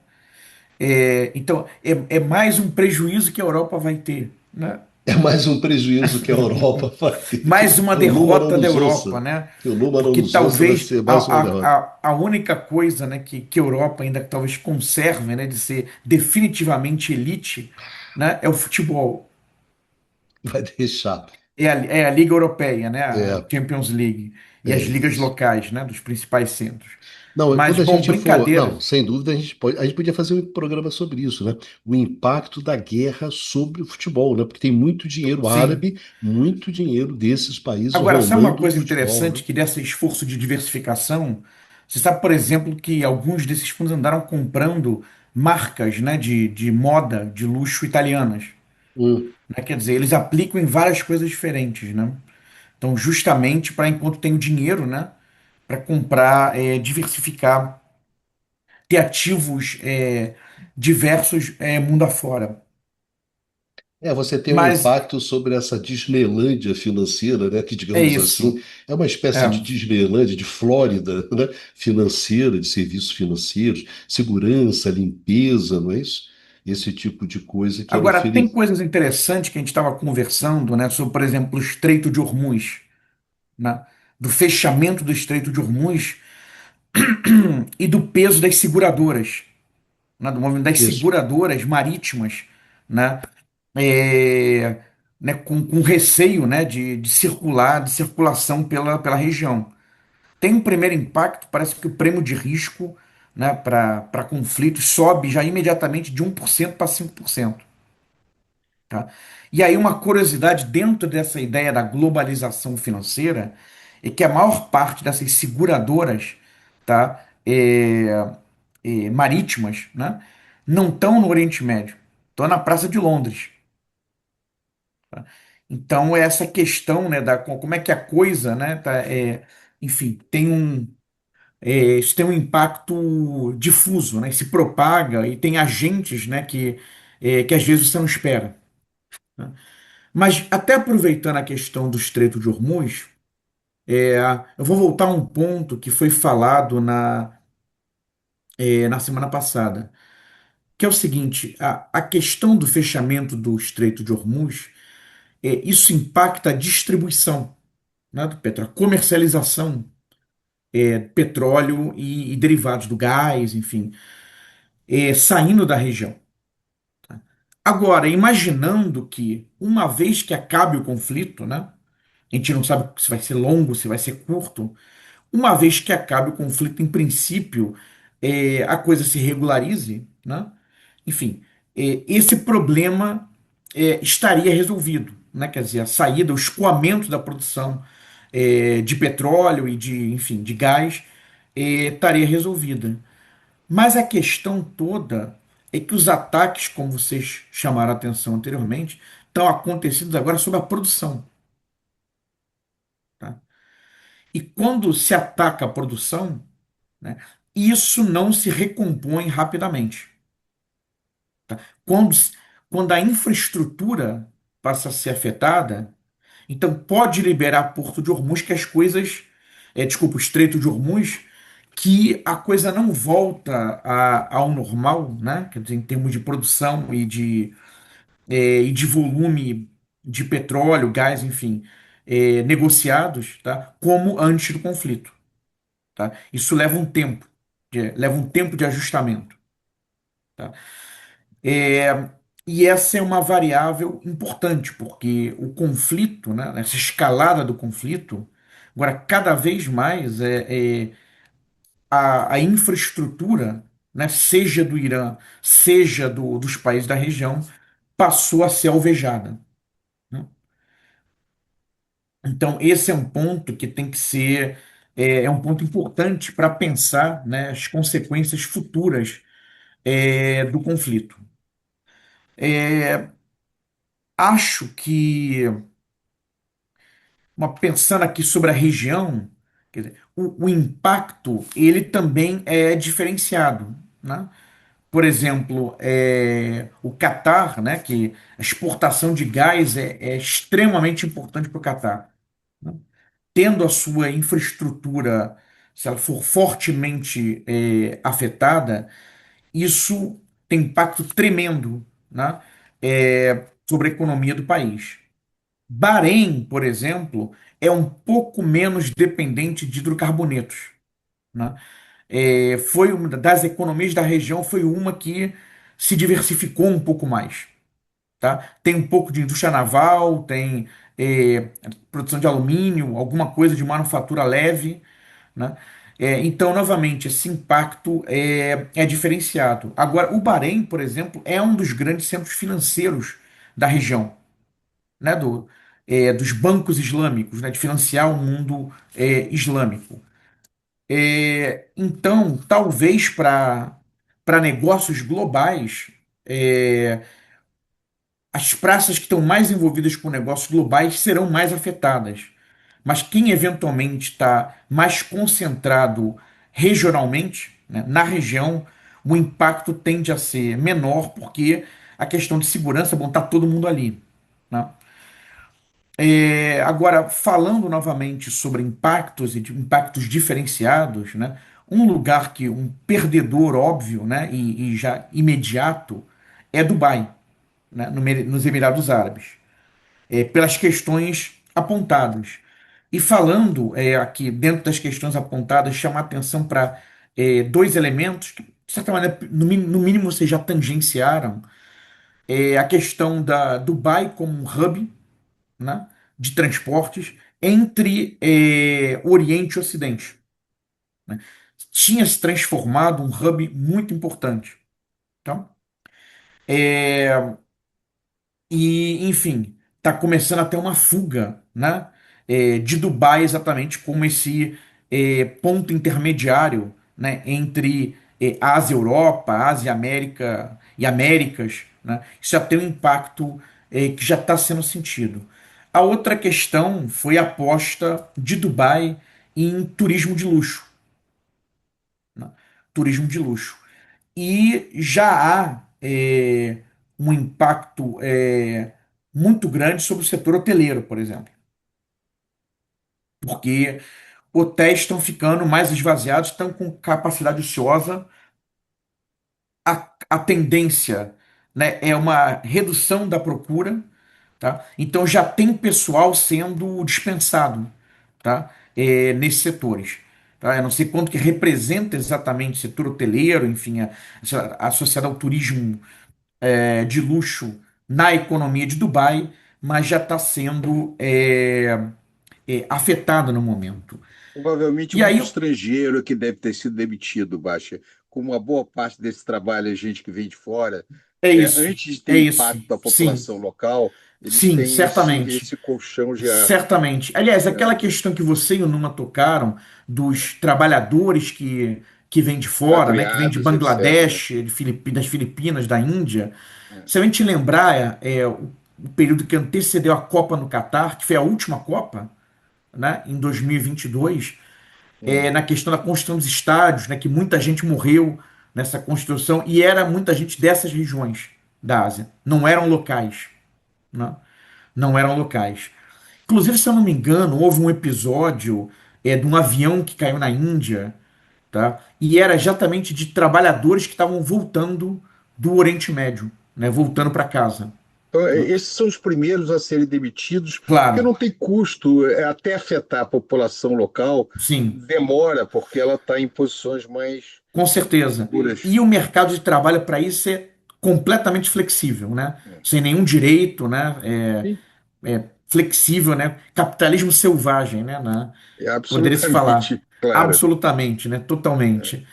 Speaker 3: Então é mais um prejuízo que a Europa vai ter, né?
Speaker 1: É mais um prejuízo que a Europa vai ter.
Speaker 3: Mais uma
Speaker 1: Que o Luma não
Speaker 3: derrota da
Speaker 1: nos
Speaker 3: Europa,
Speaker 1: ouça.
Speaker 3: né?
Speaker 1: Que o Luma não
Speaker 3: Porque
Speaker 1: nos ouça, vai
Speaker 3: talvez
Speaker 1: ser mais uma derrota.
Speaker 3: a única coisa, né, que a Europa ainda talvez conserve, né, de ser definitivamente elite, né, é o futebol.
Speaker 1: Vai deixar.
Speaker 3: É a Liga Europeia, né, a
Speaker 1: É,
Speaker 3: Champions League e
Speaker 1: é
Speaker 3: as ligas
Speaker 1: isso.
Speaker 3: locais, né, dos principais centros.
Speaker 1: Não,
Speaker 3: Mas,
Speaker 1: quando a
Speaker 3: bom,
Speaker 1: gente for. Não,
Speaker 3: brincadeira.
Speaker 1: sem dúvida, a gente podia fazer um programa sobre isso, né? O impacto da guerra sobre o futebol, né? Porque tem muito dinheiro
Speaker 3: Sim.
Speaker 1: árabe, muito dinheiro desses países
Speaker 3: Agora, sabe uma
Speaker 1: rolando o
Speaker 3: coisa
Speaker 1: futebol, né?
Speaker 3: interessante que desse esforço de diversificação? Você sabe, por exemplo, que alguns desses fundos andaram comprando marcas, né, de moda, de luxo italianas,
Speaker 1: Hum.
Speaker 3: né? Quer dizer, eles aplicam em várias coisas diferentes, né? Então, justamente para enquanto tem o dinheiro, né, para comprar, diversificar, ter ativos diversos mundo afora.
Speaker 1: Você tem um
Speaker 3: Mas
Speaker 1: impacto sobre essa Disneylândia financeira, né? Que,
Speaker 3: é
Speaker 1: digamos assim,
Speaker 3: isso.
Speaker 1: é uma
Speaker 3: É.
Speaker 1: espécie de Disneylândia, de Flórida, né? Financeira, de serviços financeiros, segurança, limpeza, não é isso? Esse tipo de coisa que era
Speaker 3: Agora, tem
Speaker 1: oferecido.
Speaker 3: coisas interessantes que a gente estava conversando, né, sobre, por exemplo, o Estreito de Hormuz, né, do fechamento do Estreito de Hormuz e do peso das seguradoras, né, do movimento das
Speaker 1: Isso.
Speaker 3: seguradoras marítimas, né, é, com receio, né, de circular, de circulação pela região. Tem um primeiro impacto, parece que o prêmio de risco, né, para conflitos sobe já imediatamente de 1% para 5%. Tá? E aí, uma curiosidade dentro dessa ideia da globalização financeira é que a maior parte dessas seguradoras, tá, marítimas, né, não estão no Oriente Médio, estão na Praça de Londres. Então, é essa questão, né, como é que a coisa, né, enfim, isso tem um impacto difuso, né, se propaga e tem agentes, né, que às vezes você não espera. Né? Mas até aproveitando a questão do Estreito de Hormuz, eu vou voltar a um ponto que foi falado na semana passada, que é o seguinte: a questão do fechamento do Estreito de Hormuz, isso impacta a distribuição, né, do petróleo, a comercialização do petróleo e derivados do gás, enfim, saindo da região. Agora, imaginando que, uma vez que acabe o conflito, né, a gente não sabe se vai ser longo, se vai ser curto. Uma vez que acabe o conflito, em princípio, a coisa se regularize, né? Enfim, esse problema estaria resolvido, né? Quer dizer, a saída, o escoamento da produção de petróleo e enfim, de gás estaria resolvida. Mas a questão toda é que os ataques, como vocês chamaram a atenção anteriormente, estão acontecendo agora sobre a produção, tá? E quando se ataca a produção, né, isso não se recompõe rapidamente. Quando, quando a infraestrutura passa a ser afetada, então pode liberar Porto de Hormuz que as coisas, desculpa, o Estreito de Hormuz, que a coisa não volta ao normal, né? Quer dizer, em termos de produção e de volume de petróleo, gás, enfim, negociados, tá? Como antes do conflito, tá? Isso leva um tempo de ajustamento, tá? É, e essa é uma variável importante, porque o conflito, né, essa escalada do conflito, agora cada vez mais a infraestrutura, né, seja do Irã, seja dos países da região, passou a ser alvejada, né? Então, esse é um ponto que tem que ser, é um ponto importante para pensar, né, as consequências futuras do conflito. É, acho que pensando aqui sobre a região, quer dizer, o impacto ele também é diferenciado, né? Por exemplo, o Catar, né, que a exportação de gás é extremamente importante para o Catar, né? Tendo a sua infraestrutura, se ela for fortemente afetada, isso tem impacto tremendo, né, sobre a economia do país. Bahrein, por exemplo, é um pouco menos dependente de hidrocarbonetos, né? Foi uma das economias da região, foi uma que se diversificou um pouco mais, tá? Tem um pouco de indústria naval, tem produção de alumínio, alguma coisa de manufatura leve, né? Então, novamente, esse impacto é diferenciado. Agora, o Bahrein, por exemplo, é um dos grandes centros financeiros da região, né, dos bancos islâmicos, né, de financiar o mundo islâmico. Então, talvez para negócios globais, as praças que estão mais envolvidas com negócios globais serão mais afetadas. Mas quem eventualmente está mais concentrado regionalmente, né, na região, o impacto tende a ser menor, porque a questão de segurança, bom, está todo mundo ali, né? Agora, falando novamente sobre impactos e de impactos diferenciados, né? Um lugar que um perdedor óbvio, né, e já imediato é Dubai, né, nos Emirados Árabes, pelas questões apontadas. E falando aqui dentro das questões apontadas, chamar atenção para dois elementos que, de certa maneira, no mínimo vocês já tangenciaram, a questão da Dubai como um hub, né, de transportes entre Oriente e Ocidente, né? Tinha se transformado um hub muito importante. Tá? Enfim, está começando a ter uma fuga, né, de Dubai exatamente como esse ponto intermediário, né, entre Ásia e Europa, Ásia e América e Américas, né? Isso já tem um impacto que já está sendo sentido. A outra questão foi a aposta de Dubai em turismo de luxo, né? Turismo de luxo. E já há um impacto muito grande sobre o setor hoteleiro, por exemplo, porque hotéis estão ficando mais esvaziados, estão com capacidade ociosa, a tendência, né, é uma redução da procura, tá? Então já tem pessoal sendo dispensado, tá? Nesses setores. Tá? Eu não sei quanto que representa exatamente o setor hoteleiro, enfim, associado ao turismo de luxo na economia de Dubai, mas já está sendo afetada no momento.
Speaker 2: Provavelmente
Speaker 3: E
Speaker 2: muito
Speaker 3: aí
Speaker 2: estrangeiro que deve ter sido demitido, Baixa. Como uma boa parte desse trabalho é gente que vem de fora, antes de ter
Speaker 3: é isso,
Speaker 2: impacto da
Speaker 3: sim,
Speaker 2: população local, eles
Speaker 3: sim,
Speaker 2: têm
Speaker 3: certamente.
Speaker 2: esse colchão já.
Speaker 3: Certamente. Aliás, aquela questão que você e o Numa tocaram dos trabalhadores que vêm de fora, né, que vêm de
Speaker 2: Expatriados, etc.
Speaker 3: Bangladesh, das Filipinas, da Índia, se a gente lembrar, o período que antecedeu a Copa no Catar, que foi a última Copa, né, em 2022,
Speaker 2: Hum.
Speaker 3: na questão da construção dos estádios, né, que muita gente morreu nessa construção e era muita gente dessas regiões da Ásia, não eram locais, né? Não eram locais. Inclusive, se eu não me engano, houve um episódio de um avião que caiu na Índia, tá? E era exatamente de trabalhadores que estavam voltando do Oriente Médio, né? Voltando para casa,
Speaker 2: Então,
Speaker 3: né?
Speaker 2: esses são os primeiros a serem demitidos, porque
Speaker 3: Claro,
Speaker 2: não tem custo, até afetar a população local,
Speaker 3: sim,
Speaker 2: demora, porque ela está em posições mais
Speaker 3: com certeza.
Speaker 2: seguras.
Speaker 3: E o mercado de trabalho para isso é completamente flexível, né? Sem nenhum direito, né?
Speaker 2: Sim,
Speaker 3: Flexível, né? Capitalismo selvagem, né?
Speaker 2: é
Speaker 3: Poderia se falar.
Speaker 2: absolutamente claro.
Speaker 3: Absolutamente, né? Totalmente.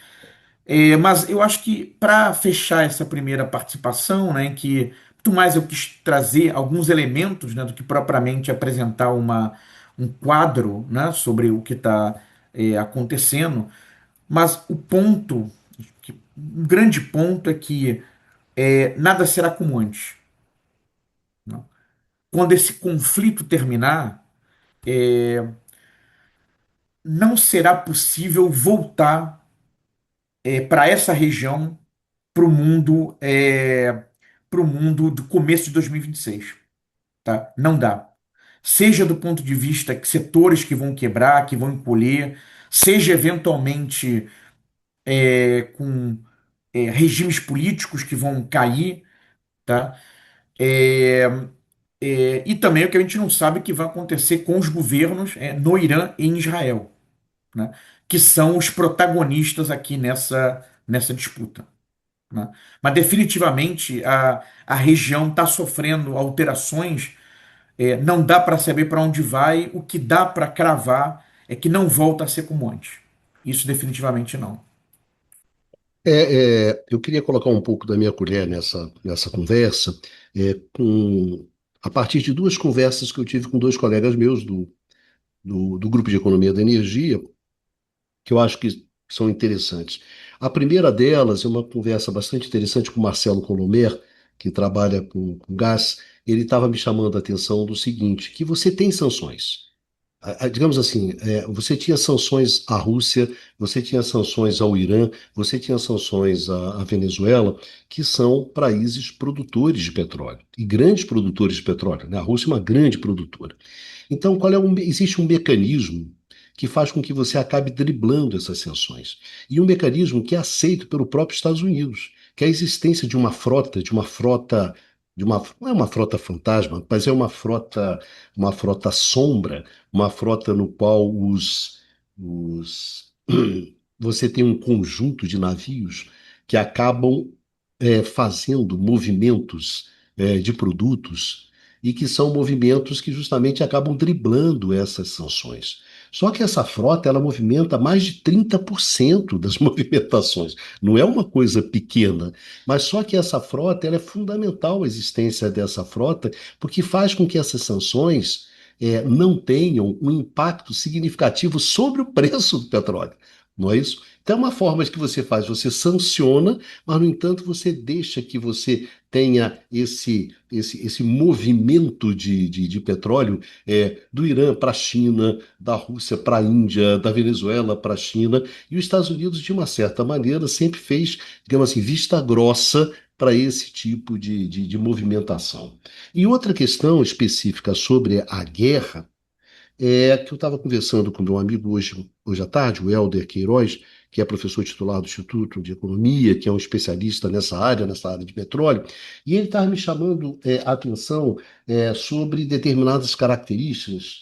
Speaker 3: Mas eu acho que para fechar essa primeira participação, né, em que muito mais eu quis trazer alguns elementos, né, do que propriamente apresentar um quadro, né, sobre o que está acontecendo, mas o ponto, um grande ponto é que nada será como antes. Não. Quando esse conflito terminar, não será possível voltar para essa região, para o mundo do começo de 2026, tá? Não dá. Seja do ponto de vista que setores que vão quebrar, que vão encolher, seja eventualmente com regimes políticos que vão cair, tá? E também o que a gente não sabe que vai acontecer com os governos no Irã e em Israel, né? Que são os protagonistas aqui nessa disputa, né? Mas definitivamente a região está sofrendo alterações. Não dá para saber para onde vai. O que dá para cravar é que não volta a ser como antes. Isso definitivamente não.
Speaker 1: Eu queria colocar um pouco da minha colher nessa conversa, a partir de duas conversas que eu tive com dois colegas meus do Grupo de Economia da Energia, que eu acho que são interessantes. A primeira delas é uma conversa bastante interessante com o Marcelo Colomer, que trabalha com gás. Ele estava me chamando a atenção do seguinte, que você tem sanções. Digamos assim, você tinha sanções à Rússia, você tinha sanções ao Irã, você tinha sanções à Venezuela, que são países produtores de petróleo, e grandes produtores de petróleo, né? A Rússia é uma grande produtora. Então, existe um mecanismo que faz com que você acabe driblando essas sanções. E um mecanismo que é aceito pelo próprio Estados Unidos, que é a existência não é uma frota fantasma, mas é uma frota sombra, uma frota no qual você tem um conjunto de navios que acabam fazendo movimentos de produtos e que são movimentos que justamente acabam driblando essas sanções. Só que essa frota, ela movimenta mais de 30% das movimentações. Não é uma coisa pequena, mas só que essa frota, ela é fundamental a existência dessa frota, porque faz com que essas sanções não tenham um impacto significativo sobre o preço do petróleo. Não é isso? Então, é uma forma de que você faz, você sanciona, mas, no entanto, você deixa que você tenha esse movimento de petróleo do Irã para a China, da Rússia para a Índia, da Venezuela para a China, e os Estados Unidos, de uma certa maneira, sempre fez, digamos assim, vista grossa para esse tipo de movimentação. E outra questão específica sobre a guerra é que eu estava conversando com meu amigo hoje à tarde, o Helder Queiroz, que é professor titular do Instituto de Economia, que é um especialista nessa área de petróleo, e ele estava me chamando a atenção sobre determinadas características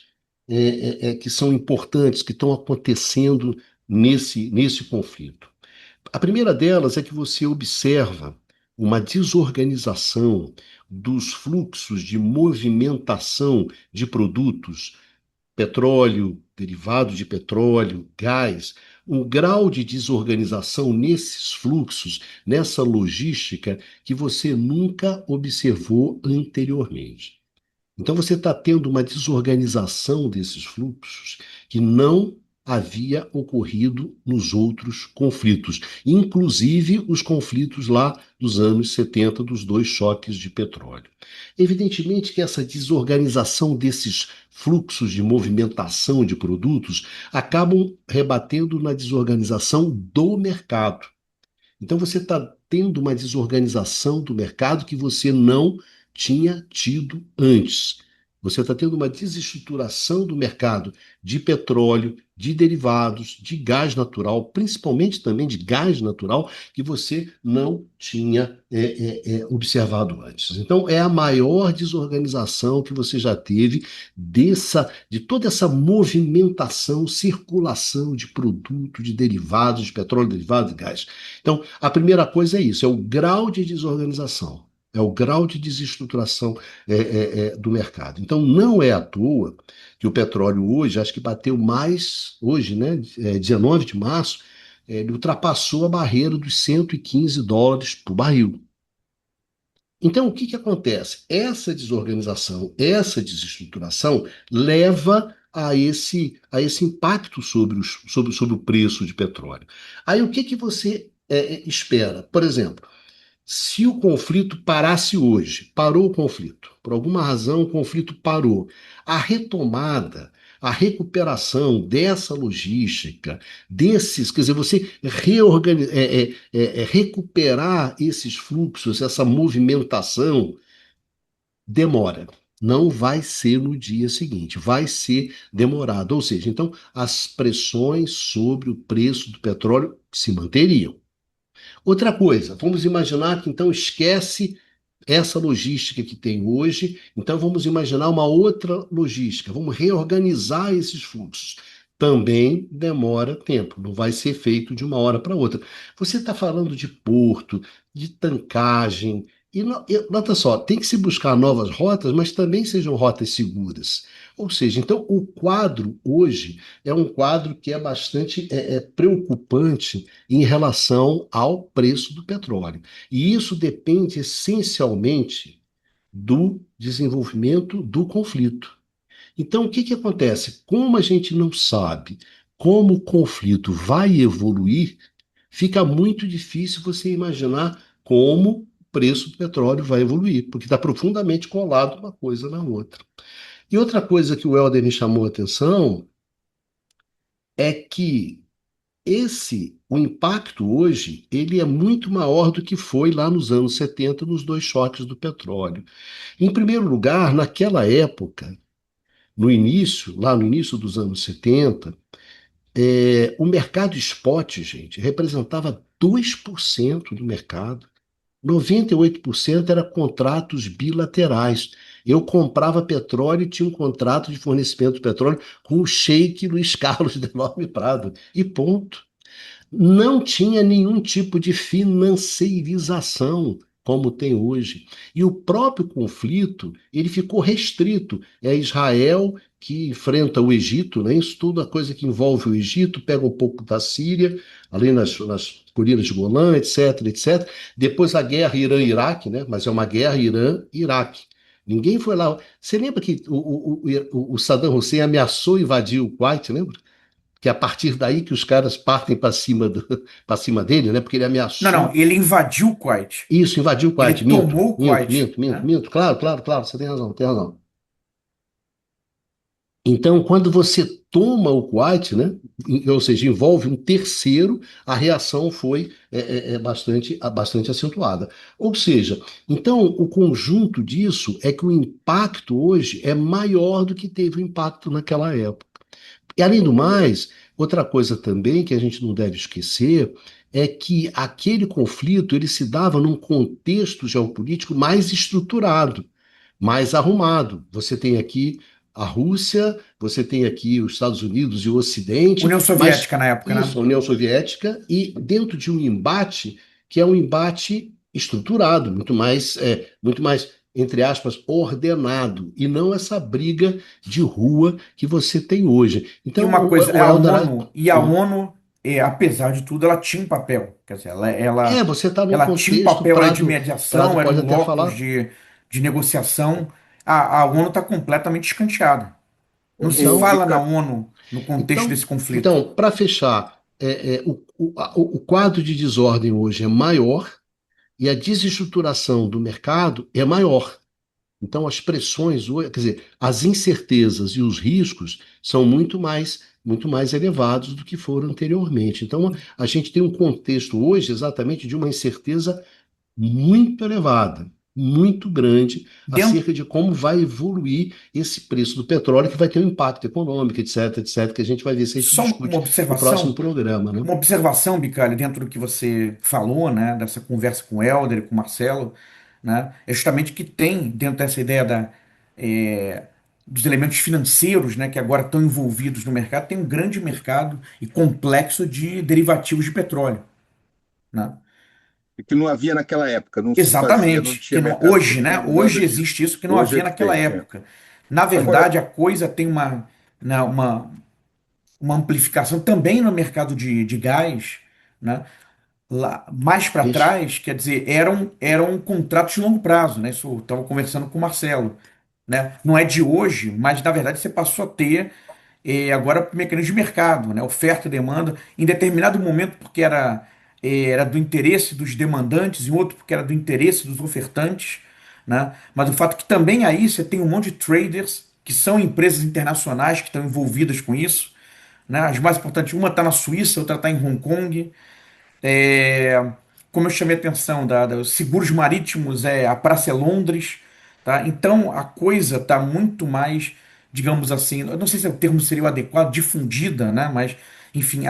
Speaker 1: que são importantes, que estão acontecendo nesse conflito. A primeira delas é que você observa uma desorganização dos fluxos de movimentação de produtos, petróleo, derivado de petróleo, gás, um grau de desorganização nesses fluxos, nessa logística, que você nunca observou anteriormente. Então você está tendo uma desorganização desses fluxos que não havia ocorrido nos outros conflitos, inclusive os conflitos lá dos anos 70, dos dois choques de petróleo. Evidentemente que essa desorganização desses fluxos de movimentação de produtos acabam rebatendo na desorganização do mercado. Então você está tendo uma desorganização do mercado que você não tinha tido antes. Você está tendo uma desestruturação do mercado de petróleo, de derivados, de gás natural, principalmente também de gás natural, que você não tinha observado antes. Então, é a maior desorganização que você já teve de toda essa movimentação, circulação de produto, de derivados, de petróleo, derivado de gás. Então, a primeira coisa é isso, é o grau de desorganização, é o grau de desestruturação do mercado. Então, não é à toa que o petróleo hoje, acho que bateu mais, hoje, né, 19 de março, ele ultrapassou a barreira dos US$ 115 por barril. Então, o que que acontece? Essa desorganização, essa desestruturação leva a esse impacto sobre o preço de petróleo. Aí, o que que você espera? Por exemplo, se o conflito parasse hoje, parou o conflito, por alguma razão o conflito parou, a retomada, a recuperação dessa logística, quer dizer, você recuperar esses fluxos, essa movimentação, demora. Não vai ser no dia seguinte, vai ser demorado. Ou seja, então as pressões sobre o preço do petróleo se manteriam. Outra coisa, vamos imaginar que então esquece essa logística que tem hoje, então vamos imaginar uma outra logística, vamos reorganizar esses fluxos. Também demora tempo, não vai ser feito de uma hora para outra. Você está falando de porto, de tancagem, nota só, tem que se buscar novas rotas, mas também sejam rotas seguras. Ou seja, então o quadro hoje é um quadro que é bastante preocupante em relação ao preço do petróleo. E isso depende essencialmente do desenvolvimento do conflito. Então, o que que acontece? Como a gente não sabe como o conflito vai evoluir, fica muito difícil você imaginar como o preço do petróleo vai evoluir, porque está profundamente colado uma coisa na outra. E outra coisa que o Helder me chamou a atenção é que o impacto hoje, ele é muito maior do que foi lá nos anos 70, nos dois choques do petróleo. Em primeiro lugar, naquela época, lá no início dos anos 70, o mercado spot, gente, representava 2% do mercado. 98% era contratos bilaterais. Eu comprava petróleo e tinha um contrato de fornecimento de petróleo com o Sheik Luiz Carlos de Enorme Prado. E ponto. Não tinha nenhum tipo de financeirização como tem hoje. E o próprio conflito, ele ficou restrito. É Israel que enfrenta o Egito, né? Isso tudo é coisa que envolve o Egito, pega um pouco da Síria, ali nas colinas de Golã, etc, etc. Depois a guerra Irã-Iraque, né? Mas é uma guerra Irã-Iraque. Ninguém foi lá. Você lembra que o Saddam Hussein ameaçou invadir o Kuwait, lembra? Que é a partir daí que os caras partem para cima dele, né? Porque ele
Speaker 3: Não, não,
Speaker 1: ameaçou.
Speaker 3: ele invadiu o Kuwait.
Speaker 1: Isso, invadiu o
Speaker 3: Ele
Speaker 1: Kuwait. Minto,
Speaker 3: tomou o
Speaker 1: minto,
Speaker 3: Kuwait,
Speaker 1: minto, minto,
Speaker 3: né?
Speaker 1: minto. Claro, claro, claro, você tem razão, tem razão. Então, quando você toma o Kuwait, né? Ou seja, envolve um terceiro, a reação foi bastante acentuada. Ou seja, então o conjunto disso é que o impacto hoje é maior do que teve o impacto naquela época. E além do mais, outra coisa também que a gente não deve esquecer é que aquele conflito ele se dava num contexto geopolítico mais estruturado, mais arrumado. Você tem aqui a Rússia, você tem aqui os Estados Unidos e o Ocidente,
Speaker 3: União
Speaker 1: mas
Speaker 3: Soviética na época,
Speaker 1: isso,
Speaker 3: né?
Speaker 1: a União Soviética, e dentro de um embate que é um embate estruturado, muito mais, entre aspas, ordenado, e não essa briga de rua que você tem hoje.
Speaker 3: E
Speaker 1: Então,
Speaker 3: uma
Speaker 1: o,
Speaker 3: coisa,
Speaker 1: o Eldorado.
Speaker 3: A ONU, apesar de tudo, ela tinha um papel. Quer dizer,
Speaker 1: Você está num
Speaker 3: ela tinha um
Speaker 1: contexto,
Speaker 3: papel ali de
Speaker 1: Prado
Speaker 3: mediação, era
Speaker 1: pode
Speaker 3: um
Speaker 1: até
Speaker 3: locus
Speaker 1: falar.
Speaker 3: de negociação. A ONU está completamente escanteada. Não se
Speaker 2: Ô,
Speaker 1: Então,
Speaker 3: fala na
Speaker 2: Bica,
Speaker 3: ONU no contexto
Speaker 1: então,
Speaker 3: desse conflito.
Speaker 1: então, para fechar, o quadro de desordem hoje é maior e a desestruturação do mercado é maior. Então, as pressões, quer dizer, as incertezas e os riscos são muito mais elevados do que foram anteriormente. Então, a gente tem um contexto hoje exatamente de uma incerteza muito elevada, muito grande,
Speaker 3: Dentro,
Speaker 1: acerca de como vai evoluir esse preço do petróleo, que vai ter um impacto econômico, etc, etc, que a gente vai ver se a gente
Speaker 3: só
Speaker 1: discute no próximo programa, né?
Speaker 3: uma observação, Bicalho, dentro do que você falou, né, dessa conversa com o Helder e com o Marcelo, né, é justamente que tem dentro dessa ideia é, dos elementos financeiros, né, que agora estão envolvidos no mercado, tem um grande mercado e complexo de derivativos de petróleo, né?
Speaker 2: que não havia naquela época, não se fazia, não
Speaker 3: Exatamente,
Speaker 2: tinha
Speaker 3: que não,
Speaker 2: mercado
Speaker 3: hoje, né?
Speaker 2: futuro, nada
Speaker 3: Hoje
Speaker 2: disso.
Speaker 3: existe isso que não
Speaker 2: Hoje é
Speaker 3: havia
Speaker 2: que
Speaker 3: naquela
Speaker 2: tem. É.
Speaker 3: época. Na
Speaker 2: Agora,
Speaker 3: verdade, a coisa tem né, uma amplificação também no mercado de gás, né? Lá, mais para
Speaker 1: Deixa-
Speaker 3: trás, quer dizer, eram contratos de longo prazo, né? Isso eu estava conversando com o Marcelo, né? Não é de hoje, mas na verdade você passou a ter agora mecanismo de mercado, né? Oferta e demanda, em determinado momento porque era do interesse dos demandantes, em outro porque era do interesse dos ofertantes, né? Mas o fato é que também aí você tem um monte de traders que são empresas internacionais que estão envolvidas com isso, né? As mais importantes, uma está na Suíça, outra está em Hong Kong. É, como eu chamei a atenção dos seguros marítimos, a Praça é Londres, tá? Então a coisa está muito mais, digamos assim, eu não sei se o termo seria o adequado, difundida, né? Mas, enfim,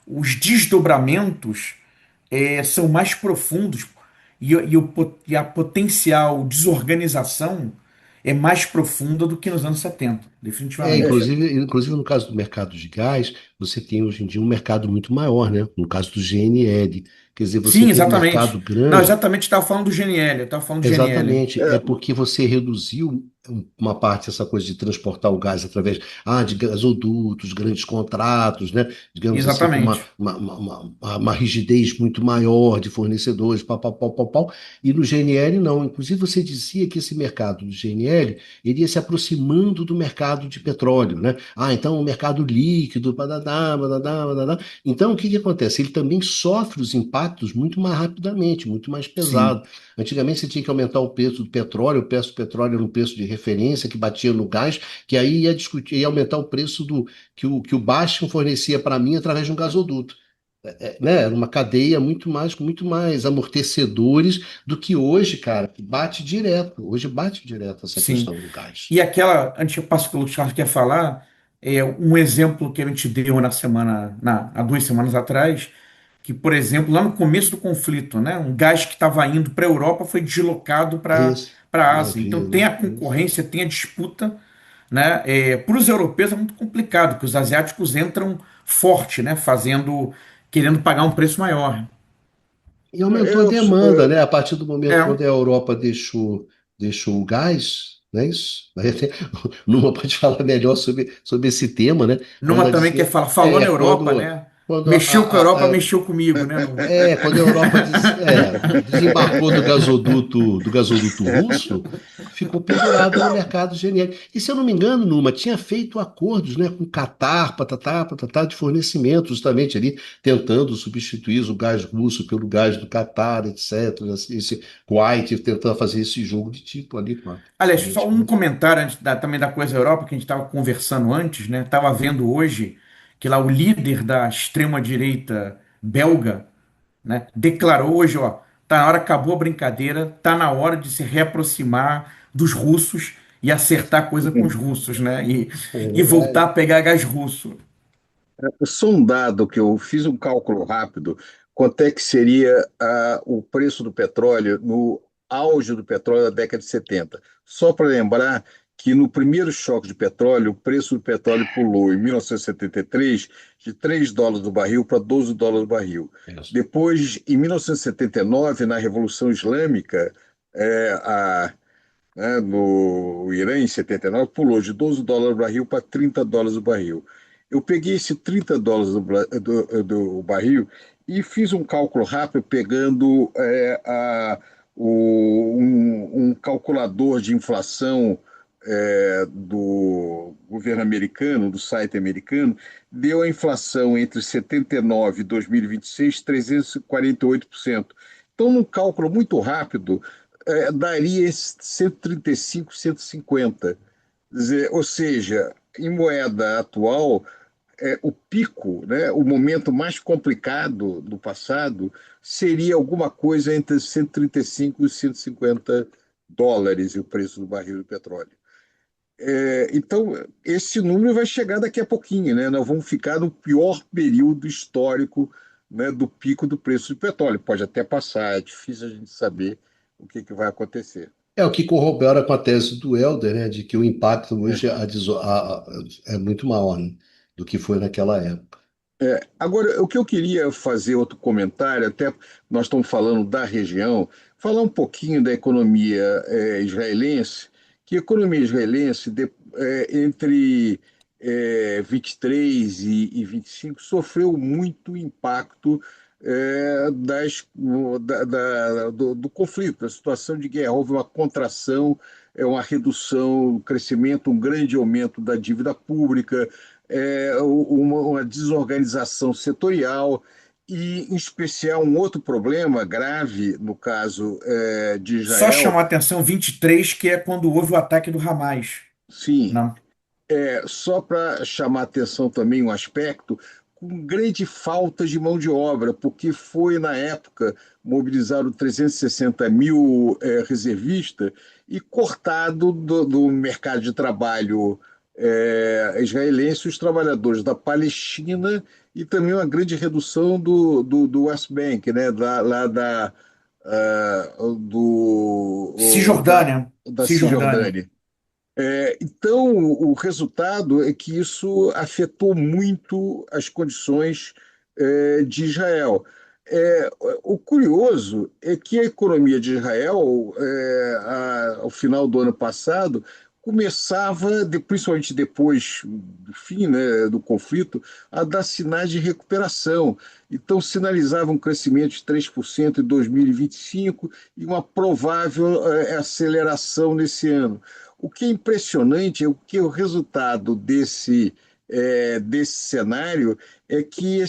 Speaker 3: os desdobramentos são mais profundos e a potencial desorganização é mais profunda do que nos anos 70, definitivamente.
Speaker 1: inclusive no caso do mercado de gás, você tem hoje em dia um mercado muito maior, né? No caso do GNL, quer dizer, você
Speaker 3: Sim,
Speaker 1: tem um mercado
Speaker 3: exatamente. Não,
Speaker 1: grande.
Speaker 3: exatamente, estava falando do GNL, eu estava falando do GNL.
Speaker 1: Exatamente, é porque você reduziu uma parte essa coisa de transportar o gás através de gasodutos, grandes contratos, né? Digamos assim, com
Speaker 3: Exatamente.
Speaker 1: uma rigidez muito maior de fornecedores, pau, pau, pau, pau, pau. E no GNL não. Inclusive você dizia que esse mercado do GNL iria se aproximando do mercado de petróleo, né? Então o mercado líquido, badadá, badadá, badadá. Então o que que acontece? Ele também sofre os impactos muito mais rapidamente, muito mais
Speaker 3: Sim,
Speaker 1: pesado. Antigamente você tinha que aumentar o preço do petróleo, o preço do petróleo era um preço de referência que batia no gás, que aí ia discutir, ia aumentar o preço que o Bastion fornecia para mim através de um gasoduto. Né? Era uma cadeia com muito mais amortecedores do que hoje, cara, que bate direto. Hoje bate direto essa
Speaker 3: sim.
Speaker 1: questão do gás.
Speaker 3: E aquela, antes que eu passe pelo que o Charles quer falar, um exemplo que a gente deu há 2 semanas atrás, que, por exemplo, lá no começo do conflito, né, um gás que estava indo para a Europa foi deslocado
Speaker 1: Isso,
Speaker 3: para a Ásia. Então tem
Speaker 1: maravilha,
Speaker 3: a
Speaker 1: né? Isso.
Speaker 3: concorrência, tem a disputa, né? Para os europeus é muito complicado, porque os asiáticos entram forte, né, querendo pagar um preço maior.
Speaker 1: E aumentou a
Speaker 2: eu,
Speaker 1: demanda, né? A partir do momento quando
Speaker 3: É,
Speaker 1: a Europa deixou o gás, não é isso? Aí até, Numa pode falar melhor sobre esse tema, né? Quando
Speaker 3: Numa também quer falar, falou na Europa, né?
Speaker 1: quando
Speaker 3: Mexeu com a Europa, mexeu comigo, né?
Speaker 1: quando a Europa desembarcou do gasoduto russo, ficou pendurada no mercado genérico. E se eu não me engano, Numa tinha feito acordos, né, com Catar, patatá, patatá, de fornecimento, justamente ali, tentando substituir o gás russo pelo gás do Catar, etc. Esse Kuwait tentando fazer esse jogo de tipo ali com a
Speaker 3: Aliás, só um
Speaker 1: Argentina.
Speaker 3: comentário também da coisa Europa, que a gente estava conversando antes, né? Estava vendo hoje que lá o líder da extrema-direita belga, né, declarou hoje, ó, tá na hora, acabou a brincadeira, tá na hora de se reaproximar dos russos e acertar a coisa com os russos, né? E voltar a pegar gás russo.
Speaker 2: Só um dado que eu fiz um cálculo rápido, quanto é que seria o preço do petróleo no auge do petróleo da década de 70. Só para lembrar que no primeiro choque de petróleo, o preço do petróleo pulou em 1973 de $3 o barril para $12 o barril.
Speaker 1: Isso.
Speaker 2: Depois, em 1979, na Revolução Islâmica, no Irã, em 79, pulou de $12 o barril para $30 o barril. Eu peguei esse $30 do barril e fiz um cálculo rápido pegando um calculador de inflação do governo americano, do site americano, deu a inflação entre 79 e 2026 348%. Então, num cálculo muito rápido, daria 135, 150. Ou seja, em moeda atual, o pico, né, o momento mais complicado do passado, seria alguma coisa entre 135 e 150 dólares o preço do barril de petróleo. Então, esse número vai chegar daqui a pouquinho, né? Nós vamos ficar no pior período histórico, né, do pico do preço do petróleo. Pode até passar, é difícil a gente saber o que vai acontecer.
Speaker 1: É o que corrobora com a tese do Helder, né, de que o impacto
Speaker 2: É.
Speaker 1: hoje é muito maior, né, do que foi naquela época.
Speaker 2: Agora, o que eu queria fazer outro comentário, até nós estamos falando da região, falar um pouquinho da economia israelense, que a economia israelense, entre 23 e 25, sofreu muito impacto do conflito, da situação de guerra. Houve uma contração, uma redução, um crescimento, um grande aumento da dívida pública, uma desorganização setorial e, em especial, um outro problema grave no caso de
Speaker 3: Só
Speaker 2: Israel.
Speaker 3: chamar a atenção 23, que é quando houve o ataque do Hamas.
Speaker 2: Sim,
Speaker 3: Não.
Speaker 2: só para chamar a atenção também um aspecto, com grande falta de mão de obra, porque foi, na época, mobilizaram 360 mil reservistas e cortado do mercado de trabalho israelense os trabalhadores da Palestina e também uma grande redução do West Bank, né, lá
Speaker 3: Cisjordânia.
Speaker 2: da
Speaker 3: Cisjordânia.
Speaker 2: Cisjordânia. Então, o resultado é que isso afetou muito as condições de Israel. O curioso é que a economia de Israel, ao final do ano passado, começava, principalmente depois do fim, né, do conflito, a dar sinais de recuperação. Então, sinalizava um crescimento de 3% em 2025 e uma provável aceleração nesse ano. O que é impressionante é que o resultado desse cenário é que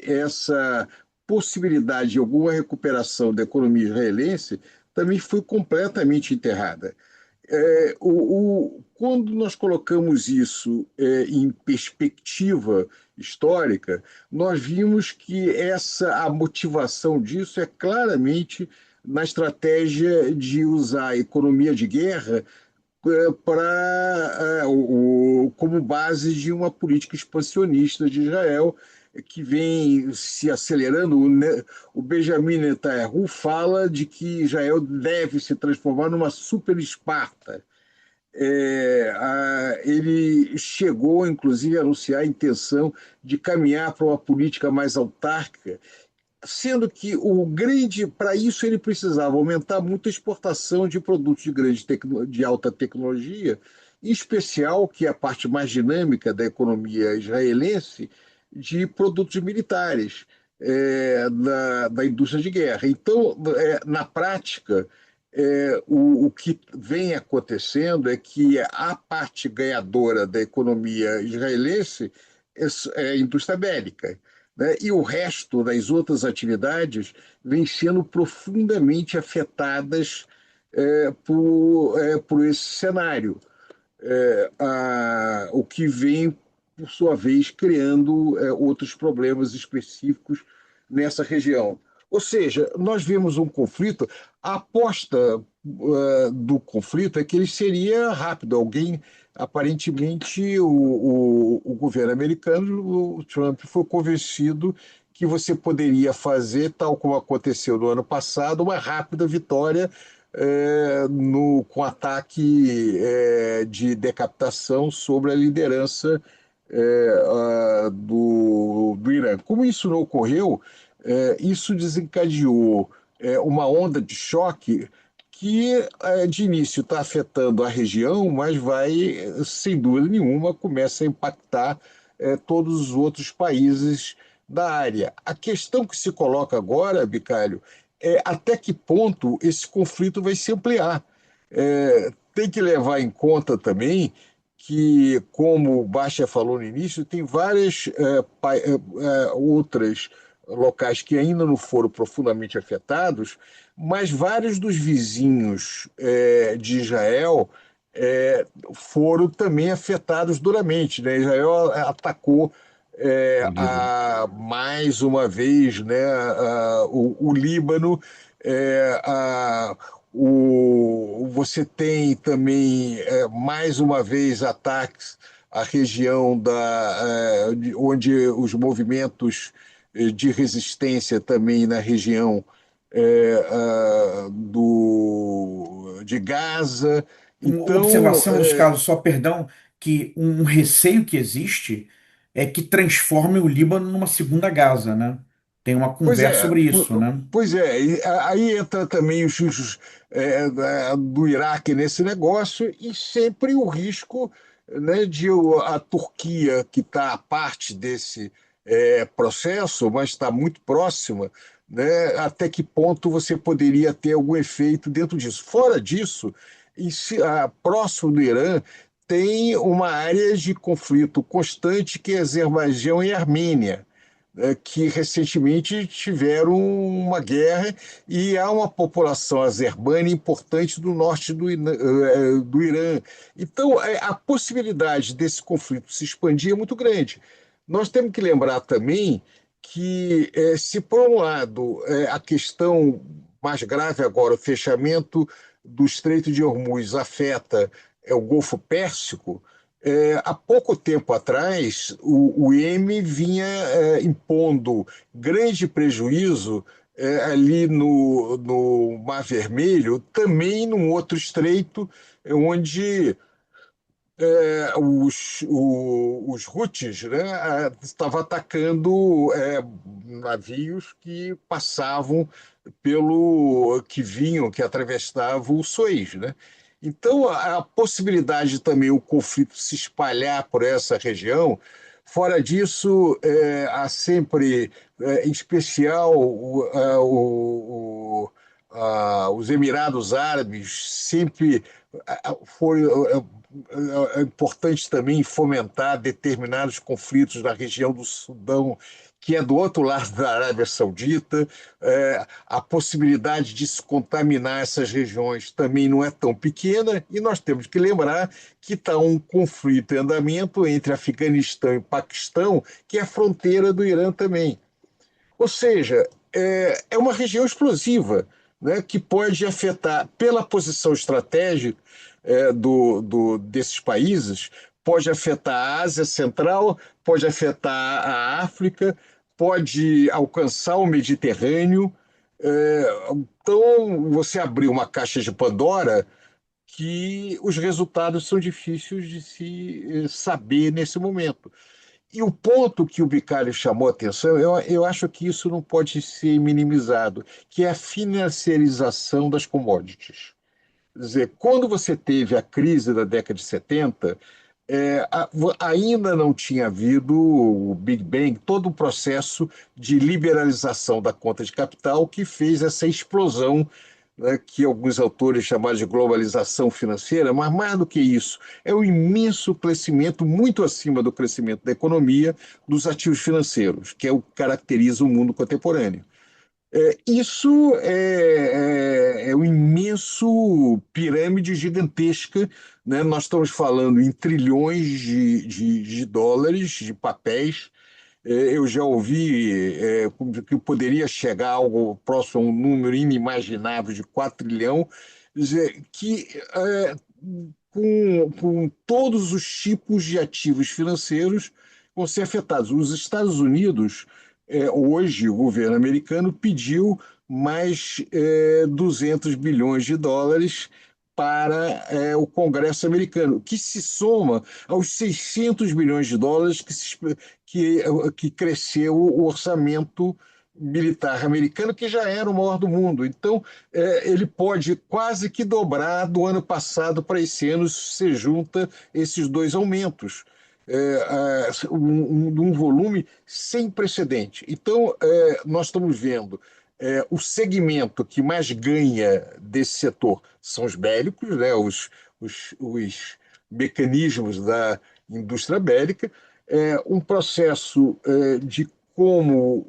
Speaker 2: essa possibilidade de alguma recuperação da economia israelense também foi completamente enterrada. Quando nós colocamos isso em perspectiva histórica, nós vimos que a motivação disso é claramente na estratégia de usar a economia de guerra como base de uma política expansionista de Israel que vem se acelerando. O Benjamin Netanyahu fala de que Israel deve se transformar numa super Esparta. Ele chegou, inclusive, a anunciar a intenção de caminhar para uma política mais autárquica, sendo que para isso ele precisava aumentar muito a exportação de produtos de alta tecnologia, em especial, que é a parte mais dinâmica da economia israelense, de produtos militares, da indústria de guerra. Então, na prática, o que vem acontecendo é que a parte ganhadora da economia israelense é a indústria bélica, né? E o resto das outras atividades vem sendo profundamente afetadas por esse cenário, o que vem, por sua vez, criando outros problemas específicos nessa região. Ou seja, nós vemos um conflito, a aposta do conflito é que ele seria rápido. Aparentemente, o governo americano, o Trump, foi convencido que você poderia fazer, tal como aconteceu no ano passado, uma rápida vitória com ataque de decapitação sobre a liderança do Irã. Como isso não ocorreu, isso desencadeou uma onda de choque que, de início, está afetando a região, mas vai, sem dúvida nenhuma, começa a impactar todos os outros países da área. A questão que se coloca agora, Bicalho, até que ponto esse conflito vai se ampliar. tem que levar em conta também que, como o Baixa falou no início, tem várias outras locais que ainda não foram profundamente afetados, mas vários dos vizinhos de Israel foram também afetados duramente, né? Israel atacou
Speaker 1: O Líbano.
Speaker 2: mais uma vez, né, o Líbano, é, a, você tem também, mais uma vez, ataques à região onde os movimentos de resistência também na região de Gaza.
Speaker 3: Uma
Speaker 2: Então,
Speaker 3: observação dos casos, só perdão, que um receio que existe é que transforme o Líbano numa segunda Gaza, né? Tem uma
Speaker 2: pois
Speaker 3: conversa
Speaker 2: é,
Speaker 3: sobre isso, né?
Speaker 2: pois é, e aí entra também do Iraque nesse negócio e sempre o risco, né, de a Turquia, que está à parte desse processo, mas está muito próxima, né, até que ponto você poderia ter algum efeito dentro disso. Fora disso, próximo do Irã, tem uma área de conflito constante que é Azerbaijão e Armênia, que recentemente tiveram uma guerra e há uma população azerbaína importante do norte do Irã. Então, a possibilidade desse conflito se expandir é muito grande. Nós temos que lembrar também que, se por um lado a questão mais grave agora, o fechamento do Estreito de Hormuz afeta o Golfo Pérsico, há pouco tempo atrás, o IEM vinha impondo grande prejuízo ali no Mar Vermelho, também num outro estreito, onde os Houthis, né, estavam atacando navios que passavam que vinham, que atravessavam o Suez, né? Então, a possibilidade de também o conflito se espalhar por essa região. Fora disso, há sempre, em especial, os Emirados Árabes sempre foram é importante também fomentar determinados conflitos na região do Sudão, que é do outro lado da Arábia Saudita. A possibilidade de se contaminar essas regiões também não é tão pequena, e nós temos que lembrar que está um conflito em andamento entre Afeganistão e Paquistão, que é a fronteira do Irã também. Ou seja, é uma região explosiva, né, que pode afetar, pela posição estratégica desses países, pode afetar a Ásia Central, pode afetar a África, pode alcançar o Mediterrâneo. Então, você abriu uma caixa de Pandora que os resultados são difíceis de se saber nesse momento. E o ponto que o Bicalho chamou a atenção, eu acho que isso não pode ser minimizado, que é a financiarização das commodities. Quer dizer, quando você teve a crise da década de 70, ainda não tinha havido o Big Bang, todo o processo de liberalização da conta de capital que fez essa explosão, né, que alguns autores chamaram de globalização financeira, mas mais do que isso, é o imenso crescimento, muito acima do crescimento da economia, dos ativos financeiros, que é o que caracteriza o mundo contemporâneo. Isso é um imenso pirâmide gigantesca, né? Nós estamos falando em trilhões de dólares, de papéis. Eu já ouvi que poderia chegar algo próximo a um número inimaginável de 4 trilhões, quer dizer, que com todos os tipos de ativos financeiros vão ser afetados. Os Estados Unidos, hoje, o governo americano pediu mais 200 bilhões de dólares para o Congresso americano, que se soma aos 600 bilhões de dólares que cresceu o orçamento militar americano, que já era o maior do mundo. Então, ele pode quase que dobrar do ano passado para esse ano, se você junta esses dois aumentos. Um volume sem precedente. Então, nós estamos vendo o segmento que mais ganha desse setor são os bélicos, né, os mecanismos da indústria bélica, um processo de como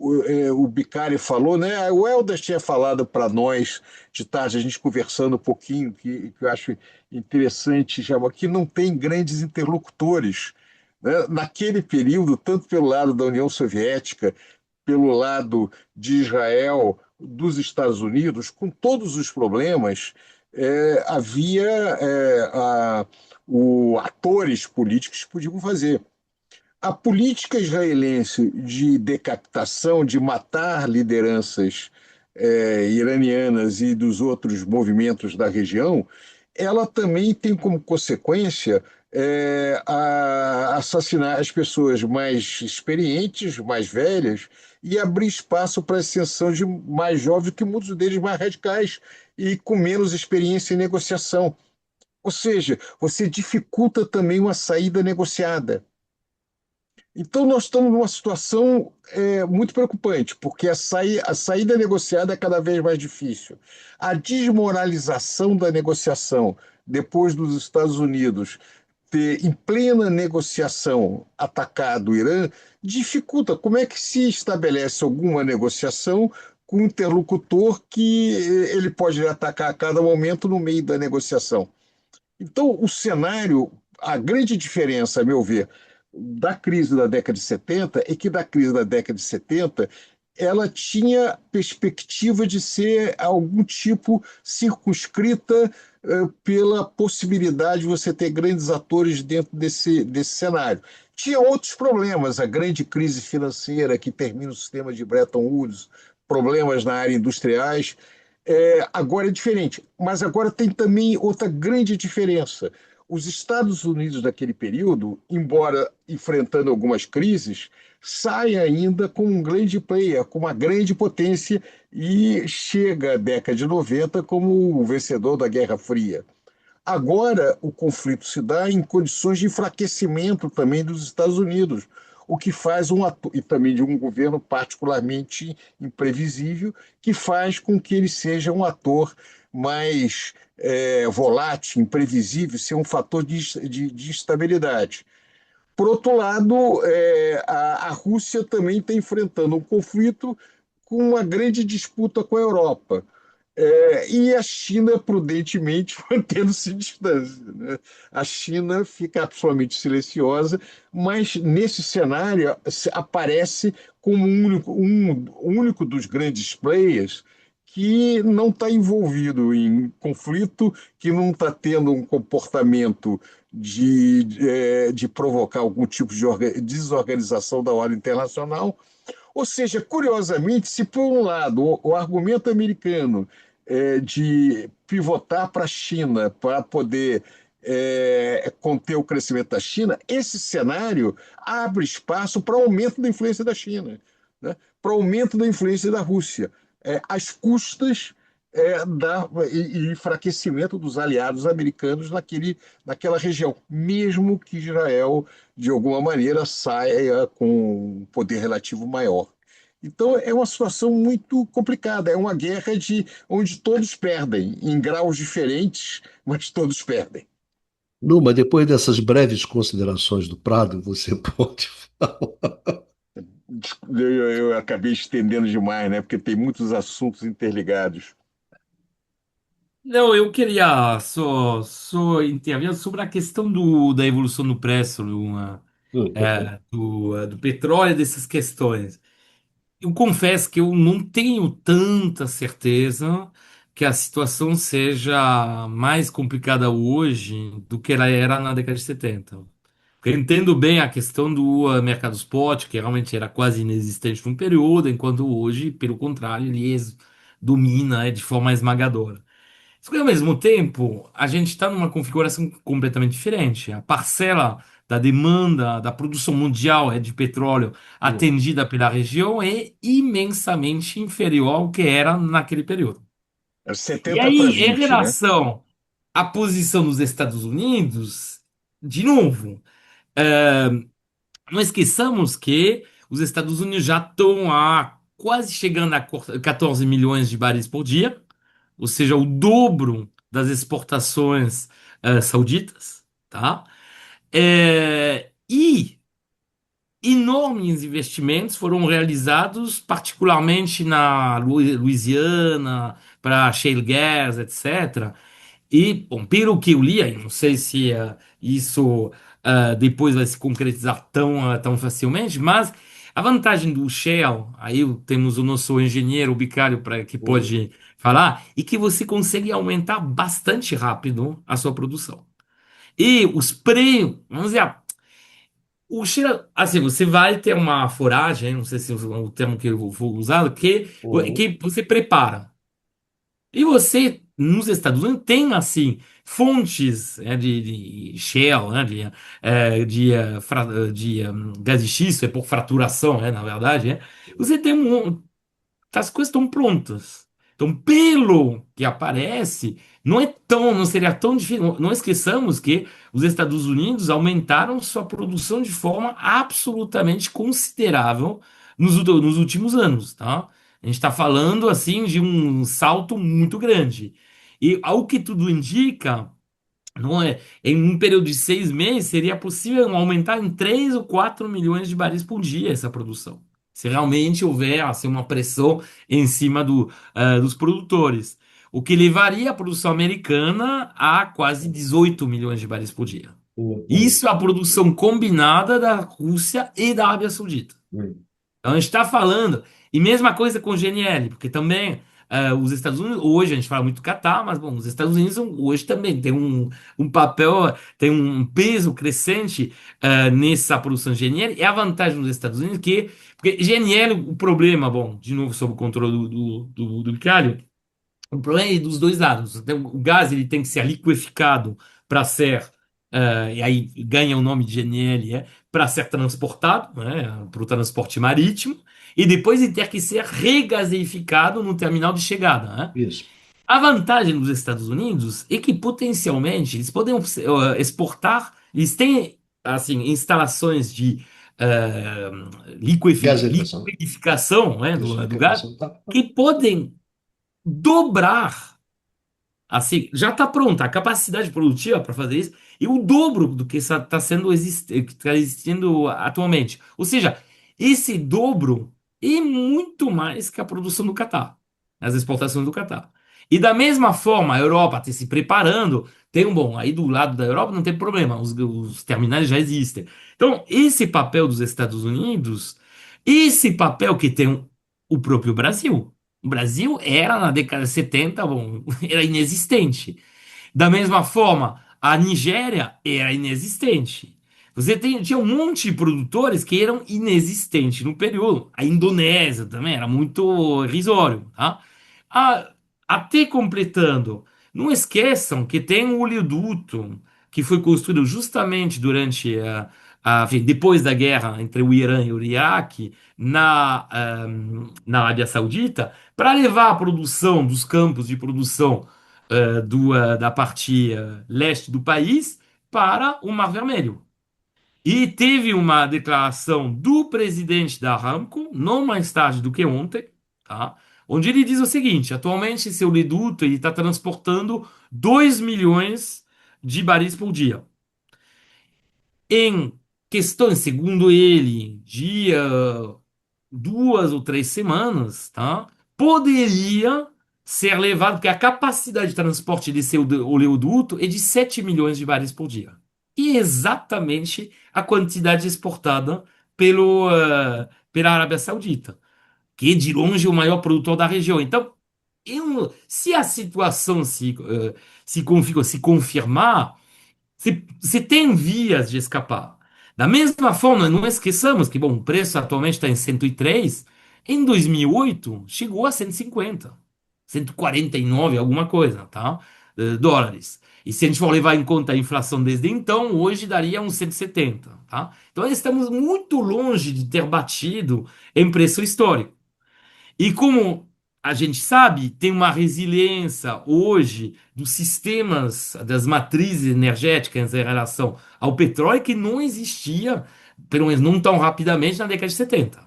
Speaker 2: o Bicari falou, né? O Helder tinha falado para nós de tarde, a gente conversando um pouquinho, que eu acho interessante, já que não tem grandes interlocutores, né? Naquele período, tanto pelo lado da União Soviética, pelo lado de Israel, dos Estados Unidos, com todos os problemas, havia atores políticos que podiam fazer. A política israelense de decapitação, de matar lideranças iranianas e dos outros movimentos da região, ela também tem como consequência assassinar as pessoas mais experientes, mais velhas, e abrir espaço para a ascensão de mais jovens, que muitos deles mais radicais e com menos experiência em negociação. Ou seja, você dificulta também uma saída negociada. Então, nós estamos numa situação muito preocupante, porque a saída negociada é cada vez mais difícil. A desmoralização da negociação, depois dos Estados Unidos ter, em plena negociação, atacado o Irã, dificulta. Como é que se estabelece alguma negociação com um interlocutor que ele pode atacar a cada momento no meio da negociação? Então, o cenário, a grande diferença, a meu ver, da crise da década de 70 é que da crise da década de 70 ela tinha perspectiva de ser algum tipo circunscrita pela possibilidade de você ter grandes atores dentro desse cenário. Tinha outros problemas, a grande crise financeira que termina o sistema de Bretton Woods, problemas na área industriais, agora é diferente, mas agora tem também outra grande diferença. Os Estados Unidos daquele período, embora enfrentando algumas crises, sai ainda como um grande player, com uma grande potência e chega à década de 90 como o vencedor da Guerra Fria. Agora, o conflito se dá em condições de enfraquecimento também dos Estados Unidos, o que faz e também de um governo particularmente imprevisível, que faz com que ele seja um ator mais volátil, imprevisível, ser um fator de instabilidade. Por outro lado, a Rússia também está enfrentando um conflito com uma grande disputa com a Europa. E a China, prudentemente, mantendo-se distância, né? A China fica absolutamente silenciosa, mas nesse cenário aparece como um único dos grandes players que não está envolvido em conflito, que não está tendo um comportamento de provocar algum tipo de desorganização da ordem internacional. Ou seja, curiosamente, se por um lado o argumento americano de pivotar para a China para poder conter o crescimento da China, esse cenário abre espaço para aumento da influência da China, né? Para aumento da influência da Rússia, às custas e enfraquecimento dos aliados americanos naquela região, mesmo que Israel, de alguma maneira, saia com um poder relativo maior. Então, é uma situação muito complicada. É uma guerra onde todos perdem, em graus diferentes, mas todos perdem.
Speaker 1: Numa, depois dessas breves considerações do Prado, você pode falar.
Speaker 2: Eu acabei estendendo demais, né? Porque tem muitos assuntos interligados.
Speaker 4: Não, eu queria só intervir sobre a questão da evolução do preço do petróleo, dessas questões. Eu confesso que eu não tenho tanta certeza que a situação seja mais complicada hoje do que ela era na década de 70. Porque eu entendo bem a questão do mercado spot, que realmente era quase inexistente num período, enquanto hoje, pelo contrário, ele domina de forma esmagadora. Só que ao mesmo tempo, a gente está numa configuração completamente diferente. A parcela da demanda, da produção mundial de petróleo atendida pela região é imensamente inferior ao que era naquele período.
Speaker 2: É
Speaker 4: E
Speaker 2: 70 para
Speaker 4: aí, em
Speaker 2: 20, né?
Speaker 4: relação à posição dos Estados Unidos, de novo, eh, não esqueçamos que os Estados Unidos já estão quase chegando a 14 milhões de barris por dia, ou seja, o dobro das exportações sauditas, tá? E enormes investimentos foram realizados, particularmente na Louisiana, para shale gas, etc. E, bom, pelo que eu li, aí não sei se isso depois vai se concretizar tão facilmente, mas a vantagem do shale, aí temos o nosso engenheiro Bicalho que
Speaker 1: Oi.
Speaker 4: pode falar, e que você consegue aumentar bastante rápido a sua produção. E os prêmios, vamos dizer, o shale, assim, você vai ter uma foragem, não sei se é o termo que eu vou usar,
Speaker 1: Oi.
Speaker 4: que você prepara. E você, nos Estados Unidos, tem, assim, fontes de shale, né, gás de xisto, é por fraturação, na verdade. Você tem as coisas estão prontas. Então, pelo que aparece, não seria tão difícil. Não esqueçamos que os Estados Unidos aumentaram sua produção de forma absolutamente considerável nos últimos anos, tá? A gente está falando assim de um salto muito grande. E ao que tudo indica, não é, em um período de 6 meses seria possível aumentar em 3 ou 4 milhões de barris por dia essa produção. Se realmente houver assim, uma pressão em cima dos produtores. O que levaria a produção americana a quase 18 milhões de barris por dia.
Speaker 1: Oi.
Speaker 4: Isso é a produção combinada da Rússia e da Arábia Saudita.
Speaker 1: Oi.
Speaker 4: Então a gente está falando, e mesma coisa com o GNL, porque também os Estados Unidos, hoje a gente fala muito do Catar, mas bom, os Estados Unidos hoje também tem um papel, tem um peso crescente nessa produção de GNL, e a vantagem dos Estados Unidos porque GNL, o problema, bom, de novo sob o controle do Bicalho, o problema é dos dois lados. Então, o gás ele tem que ser liquefiado para ser, e aí ganha o nome de GNL, para ser transportado, né, para o transporte marítimo, e depois ele tem que ser regasificado no terminal de chegada, né?
Speaker 1: Isso.
Speaker 4: A vantagem dos Estados Unidos é que potencialmente eles podem exportar, eles têm assim instalações de
Speaker 1: Gaseificação.
Speaker 4: liqueficação, né, do gás
Speaker 1: Gasificação, tá.
Speaker 4: que podem dobrar. Assim, já está pronta a capacidade produtiva para fazer isso e o dobro do que está que tá existindo atualmente. Ou seja, esse dobro é muito mais que a produção do Catar, as exportações do Catar. E da mesma forma, a Europa está se preparando. Tem bom, aí do lado da Europa não tem problema, os terminais já existem. Então, esse papel dos Estados Unidos, esse papel que tem o próprio Brasil. O Brasil era, na década de 70, bom, era inexistente. Da mesma forma, a Nigéria era inexistente. Tinha um monte de produtores que eram inexistentes no período. A Indonésia também era muito irrisório, tá? A- Até completando, não esqueçam que tem um oleoduto que foi construído justamente depois da guerra entre o Irã e o Iraque na Arábia Saudita para levar a produção dos campos de produção da parte leste do país para o Mar Vermelho. E teve uma declaração do presidente da Aramco, não mais tarde do que ontem, tá? Onde ele diz o seguinte: atualmente seu oleoduto está transportando 2 milhões de barris por dia. Em questões, segundo ele, de 2 ou 3 semanas, tá? Poderia ser levado, porque a capacidade de transporte desse oleoduto é de 7 milhões de barris por dia. E é exatamente a quantidade exportada pela Arábia Saudita, que é de longe o maior produtor da região. Então, se a situação se confirmar, se tem vias de escapar. Da mesma forma, não esqueçamos que, bom, o preço atualmente está em 103, em 2008 chegou a 150, 149, alguma coisa, tá? Dólares. E se a gente for levar em conta a inflação desde então, hoje daria uns 170, tá? Então estamos muito longe de ter batido em preço histórico. E como a gente sabe, tem uma resiliência hoje dos sistemas, das matrizes energéticas em relação ao petróleo que não existia, pelo menos não tão rapidamente, na década de 70.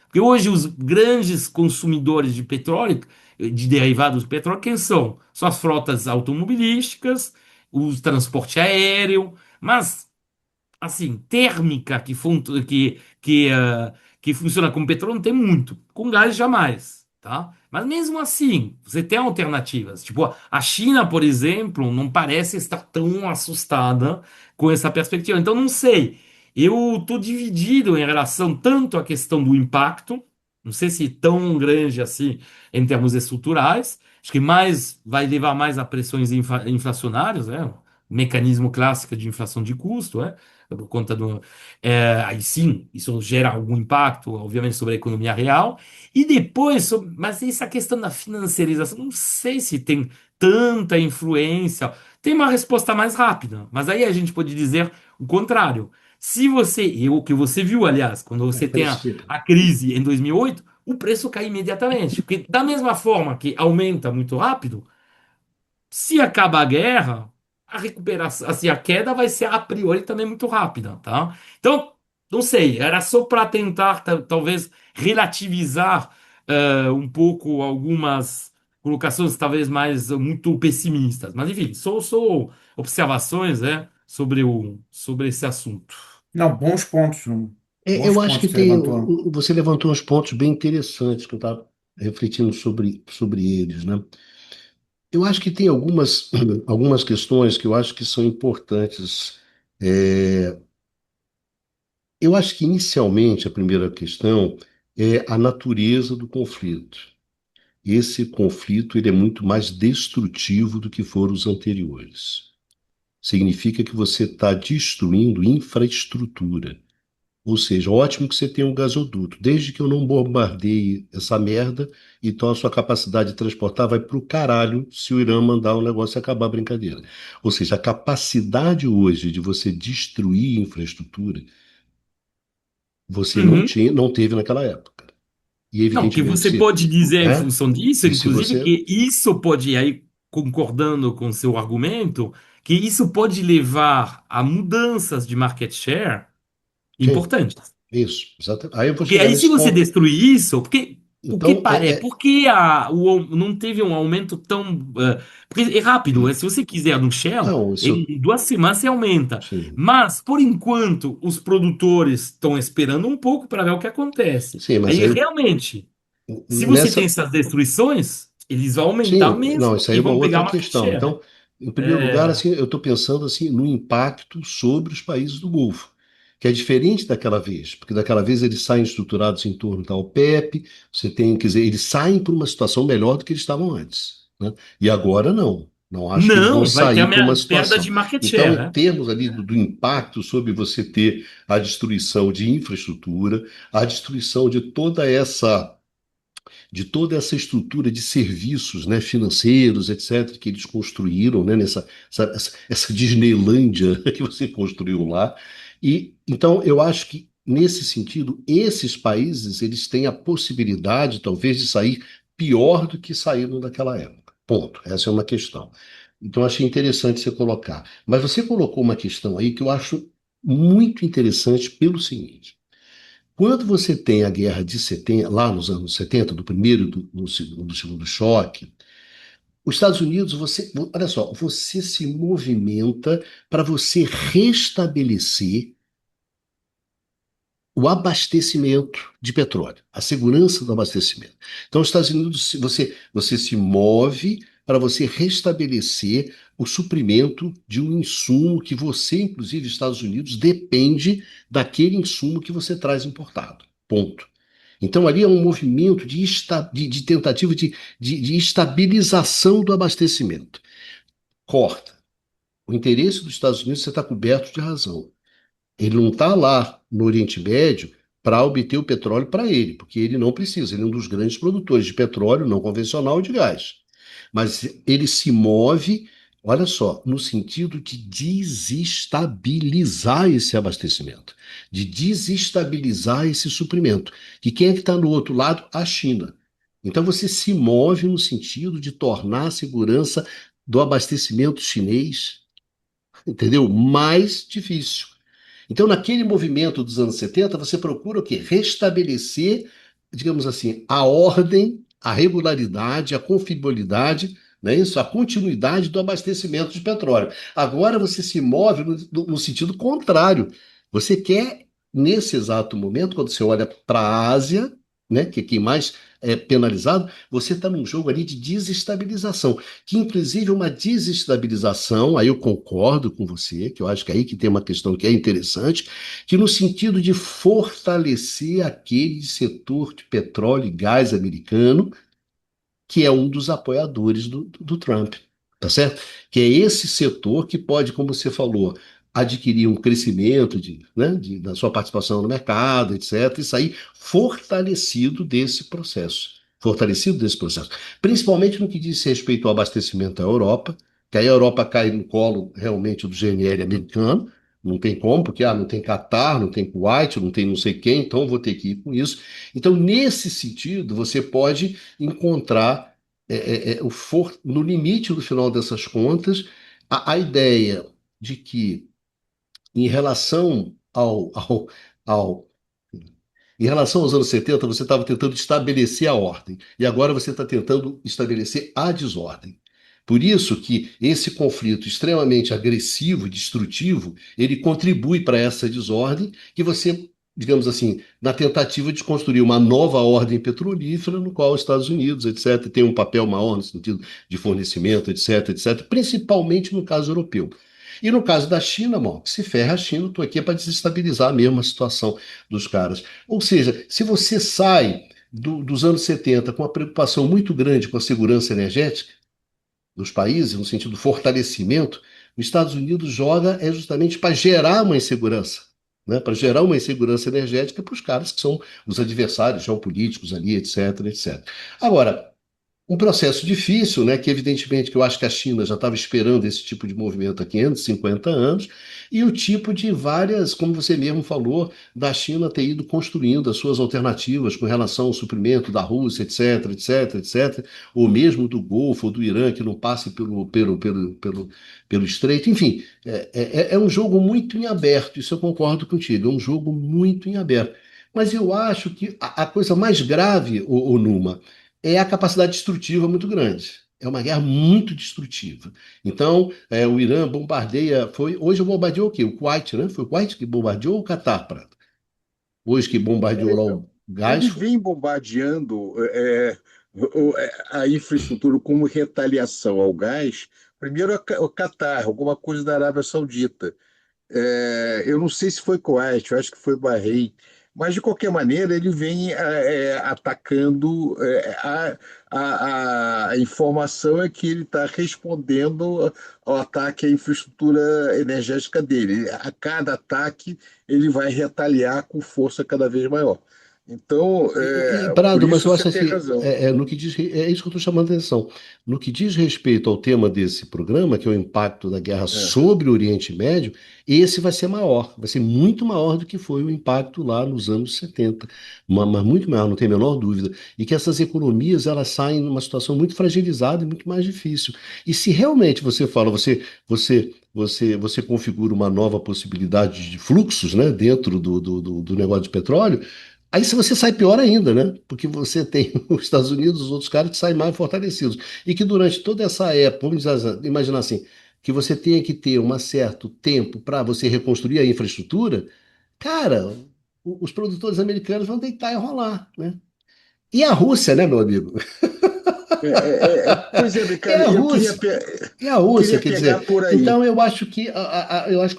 Speaker 4: Porque hoje os grandes consumidores de petróleo, de derivados do petróleo, quem são? São as frotas automobilísticas, o transporte aéreo, mas assim, térmica que funciona com petróleo não tem muito, com gás jamais, tá? Mas mesmo assim, você tem alternativas. Tipo, a China, por exemplo, não parece estar tão assustada com essa perspectiva. Então, não sei. Eu estou dividido em relação tanto à questão do impacto, não sei se tão grande assim em termos estruturais. Acho que mais vai levar mais a pressões inflacionárias, né? Mecanismo clássico de inflação de custo, né? Por conta do. Aí sim, isso gera algum impacto, obviamente, sobre a economia real. E depois, mas essa questão da financiarização, não sei se tem tanta influência. Tem uma resposta mais rápida, mas aí a gente pode dizer o contrário. Se você, e o que você viu, aliás, quando você tem
Speaker 1: Precifica.
Speaker 4: a crise em 2008, o preço cai imediatamente. Porque, da mesma forma que aumenta muito rápido, se acaba a guerra, a recuperação, assim, a queda vai ser a priori também muito rápida, tá? Então, não sei, era só para tentar talvez relativizar um pouco algumas colocações talvez mais muito pessimistas, mas enfim, são observações, sobre esse assunto.
Speaker 3: Não, bons
Speaker 1: Eu acho
Speaker 3: pontos
Speaker 1: que
Speaker 3: que você levantou.
Speaker 1: você levantou uns pontos bem interessantes que eu estava refletindo sobre eles, né? Eu acho que tem algumas questões que eu acho que são importantes. É, eu acho que inicialmente a primeira questão é a natureza do conflito. Esse conflito ele é muito mais destrutivo do que foram os anteriores. Significa que você está destruindo infraestrutura. Ou seja, ótimo que você tenha um gasoduto. Desde que eu não bombardeie essa merda, então a sua capacidade de transportar vai pro caralho se o Irã mandar o negócio acabar a brincadeira. Ou seja, a capacidade hoje de você destruir infraestrutura, você não
Speaker 4: Uhum.
Speaker 1: tinha, não teve naquela época. E
Speaker 4: Não, o que
Speaker 1: evidentemente,
Speaker 4: você pode dizer em
Speaker 1: né?
Speaker 4: função disso,
Speaker 1: E se
Speaker 4: inclusive,
Speaker 1: você
Speaker 4: que isso pode, aí concordando com seu argumento, que isso pode levar a mudanças de market share
Speaker 1: tem
Speaker 4: importantes.
Speaker 1: isso, exatamente. Aí eu vou
Speaker 4: Porque
Speaker 1: chegar
Speaker 4: aí, se
Speaker 1: nesse
Speaker 4: você
Speaker 1: ponto.
Speaker 4: destruir isso,
Speaker 1: Então,
Speaker 4: por que não teve um aumento tão. Porque é rápido, se você quiser no Shell,
Speaker 1: não, isso,
Speaker 4: em 2 semanas você aumenta.
Speaker 1: sim,
Speaker 4: Mas, por enquanto, os produtores estão esperando um pouco para ver o que acontece.
Speaker 1: sim, mas
Speaker 4: Aí,
Speaker 1: aí
Speaker 4: realmente, se você tem
Speaker 1: nessa,
Speaker 4: essas destruições, eles vão aumentar
Speaker 1: sim, não,
Speaker 4: mesmo
Speaker 1: isso aí
Speaker 4: e
Speaker 1: é uma
Speaker 4: vão pegar
Speaker 1: outra
Speaker 4: uma market
Speaker 1: questão.
Speaker 4: share.
Speaker 1: Então, em primeiro lugar,
Speaker 4: É,
Speaker 1: assim, eu estou pensando assim no impacto sobre os países do Golfo, que é diferente daquela vez, porque daquela vez eles saem estruturados em torno da OPEP, você tem, quer dizer, eles saem para uma situação melhor do que eles estavam antes, né? E agora não. Não acho que eles vão
Speaker 4: não, vai ter
Speaker 1: sair
Speaker 4: a
Speaker 1: para uma
Speaker 4: minha perda
Speaker 1: situação.
Speaker 4: de market
Speaker 1: Então,
Speaker 4: share,
Speaker 1: em
Speaker 4: né?
Speaker 1: termos ali do impacto sobre você ter a destruição de infraestrutura, a destruição de toda essa estrutura de serviços, né, financeiros, etc., que eles construíram, né, essa Disneylândia que você construiu lá. E então eu acho que nesse sentido esses países eles têm a possibilidade, talvez, de sair pior do que saíram naquela época. Ponto. Essa é uma questão. Então achei interessante você colocar. Mas você colocou uma questão aí que eu acho muito interessante pelo seguinte. Quando você tem a guerra de 70, lá nos anos 70, do primeiro e do segundo choque, os Estados Unidos, olha só, você se movimenta para você restabelecer o abastecimento de petróleo, a segurança do abastecimento. Então, os Estados Unidos, você se move para você restabelecer o suprimento de um insumo que você, inclusive, Estados Unidos, depende daquele insumo que você traz importado. Ponto. Então, ali é um movimento de tentativa de estabilização do abastecimento. Corta. O interesse dos Estados Unidos você está coberto de razão. Ele não está lá no Oriente Médio para obter o petróleo para ele, porque ele não precisa. Ele é um dos grandes produtores de petróleo não convencional e de gás. Mas ele se move, olha só, no sentido de desestabilizar esse abastecimento, de desestabilizar esse suprimento. Que quem é que está no outro lado? A China. Então você se move no sentido de tornar a segurança do abastecimento chinês, entendeu? Mais difícil. Então, naquele movimento dos anos 70, você procura o quê? Restabelecer, digamos assim, a ordem, a regularidade, a confiabilidade, não é isso? A continuidade do abastecimento de petróleo. Agora você se move no sentido contrário. Você quer, nesse exato momento, quando você olha para a Ásia, né, que é quem mais é penalizado, você está num jogo ali de desestabilização, que inclusive uma desestabilização, aí eu concordo com você, que eu acho que é aí que tem uma questão que é interessante, que no sentido de fortalecer aquele setor de petróleo e gás americano, que é um dos apoiadores do Trump, tá certo? Que é esse setor que pode, como você falou, adquirir um crescimento da sua participação no mercado, etc., e sair fortalecido desse processo. Fortalecido desse processo. Principalmente no que diz respeito ao abastecimento da Europa, que aí a Europa cai no colo realmente do GNL americano, não tem como, porque não tem Catar, não tem Kuwait, não tem não sei quem, então vou ter que ir com isso. Então, nesse sentido, você pode encontrar no limite do final dessas contas a ideia de que em relação ao em relação aos anos 70, você estava tentando estabelecer a ordem, e agora você está tentando estabelecer a desordem. Por isso que esse conflito extremamente agressivo, destrutivo, ele contribui para essa desordem que você, digamos assim, na tentativa de construir uma nova ordem petrolífera, no qual os Estados Unidos, etc., tem um papel maior no sentido de fornecimento, etc., etc., principalmente no caso europeu. E no caso da China, bom, que se ferra a China, eu estou aqui para desestabilizar mesmo a situação dos caras. Ou seja, se você sai dos anos 70 com uma preocupação muito grande com a segurança energética dos países, no sentido do fortalecimento, os Estados Unidos joga justamente para gerar uma insegurança. Né, para gerar uma insegurança energética para os caras que são os adversários geopolíticos ali, etc, etc. Agora, um processo difícil, né, que evidentemente que eu acho que a China já estava esperando esse tipo de movimento há 550 anos, e o tipo de várias, como você mesmo falou, da China ter ido construindo as suas alternativas com relação ao suprimento da Rússia, etc, etc, etc, ou mesmo do Golfo ou do Irã, que não passe pelo Estreito. Enfim, é um jogo muito em aberto, isso eu concordo contigo, é um jogo muito em aberto. Mas eu acho que a coisa mais grave, o Numa, é a capacidade destrutiva muito grande. É uma guerra muito destrutiva. Então, o Irã bombardeia. Hoje bombardeou o quê? O Kuwait, né? Foi o Kuwait que bombardeou ou o Catar, Prata? Hoje que bombardeou lá o
Speaker 2: Ele
Speaker 1: gás.
Speaker 2: vem bombardeando a infraestrutura como retaliação ao gás. Primeiro, o Catar, alguma coisa da Arábia Saudita. Eu não sei se foi Kuwait, eu acho que foi Bahrein, mas de qualquer maneira ele vem atacando. A informação é que ele está respondendo ao ataque à infraestrutura energética dele. A cada ataque ele vai retaliar com força cada vez maior. Então, por
Speaker 1: Prado, mas
Speaker 2: isso
Speaker 1: eu
Speaker 2: você
Speaker 1: acho
Speaker 2: tem
Speaker 1: assim,
Speaker 2: razão.
Speaker 1: no que diz, é isso que eu estou chamando a atenção. No que diz respeito ao tema desse programa, que é o impacto da guerra
Speaker 2: É.
Speaker 1: sobre o Oriente Médio, esse vai ser maior, vai ser muito maior do que foi o impacto lá nos anos 70, mas muito maior, não tem a menor dúvida. E que essas economias elas saem numa situação muito fragilizada e muito mais difícil. E se realmente você fala, você configura uma nova possibilidade de fluxos, né, dentro do negócio de petróleo. Aí se você sai pior ainda, né? Porque você tem os Estados Unidos, os outros caras que saem mais fortalecidos. E que durante toda essa época, imaginar assim, que você tenha que ter um certo tempo para você reconstruir a infraestrutura, cara, os produtores americanos vão deitar e rolar, né? E a Rússia, né, meu amigo?
Speaker 2: Pois é,
Speaker 1: E
Speaker 2: Ricardo,
Speaker 1: a Rússia? E a
Speaker 2: eu
Speaker 1: Rússia,
Speaker 2: queria
Speaker 1: quer
Speaker 2: pegar
Speaker 1: dizer,
Speaker 2: por aí.
Speaker 1: então eu acho que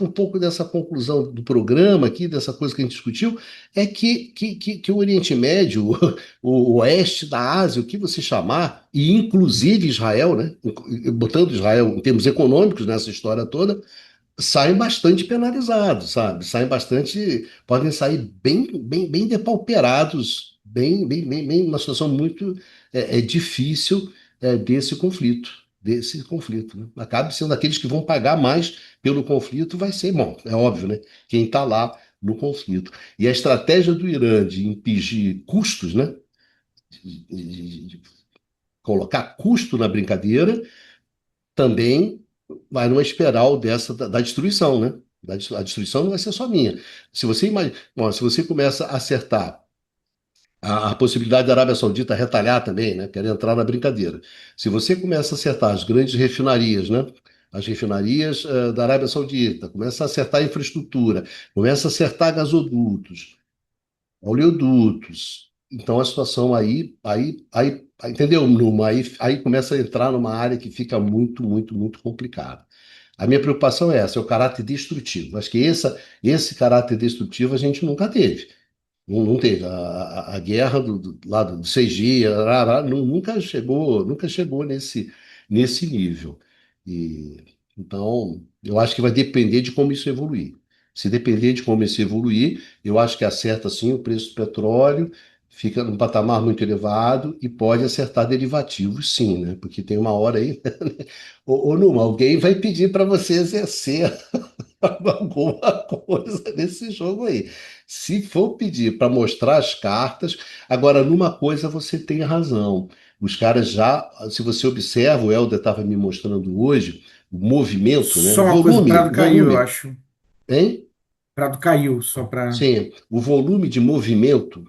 Speaker 1: um pouco dessa conclusão do programa aqui, dessa coisa que a gente discutiu, é que o Oriente Médio, o oeste da Ásia, o que você chamar, e inclusive Israel, né, botando Israel em termos econômicos nessa história toda, saem bastante penalizados, sabe? Podem sair bem depauperados, bem, uma situação muito difícil desse conflito, né? Acaba sendo aqueles que vão pagar mais pelo conflito, vai ser, bom, é óbvio, né? Quem está lá no conflito. E a estratégia do Irã de impingir custos, né? De colocar custo na brincadeira também vai numa espiral dessa da destruição, né? A destruição não vai ser só minha. Se você começa a acertar a possibilidade da Arábia Saudita retalhar também, né? Querer entrar na brincadeira. Se você começa a acertar as grandes refinarias, né? As refinarias da Arábia Saudita, começa a acertar a infraestrutura, começa a acertar gasodutos, oleodutos. Então a situação entendeu, Numa? Aí começa a entrar numa área que fica muito, muito, muito complicada. A minha preocupação é essa, é o caráter destrutivo. Acho que esse caráter destrutivo a gente nunca teve. Não teve. A guerra lá do 6G, nunca chegou nesse nível. E, então, eu acho que vai depender de como isso evoluir. Se depender de como isso evoluir, eu acho que acerta sim o preço do petróleo, fica num patamar muito elevado e pode acertar derivativos, sim, né? Porque tem uma hora aí, Numa, alguém vai pedir para você exercer alguma coisa nesse jogo aí. Se for pedir para mostrar as cartas, agora numa coisa você tem razão. Os caras já, se você observa, o Helder estava me mostrando hoje, o movimento, né?
Speaker 3: Só uma coisa, o Prado caiu, eu acho.
Speaker 1: Hein?
Speaker 3: Prado caiu, só para.
Speaker 1: Sim, o volume de movimento,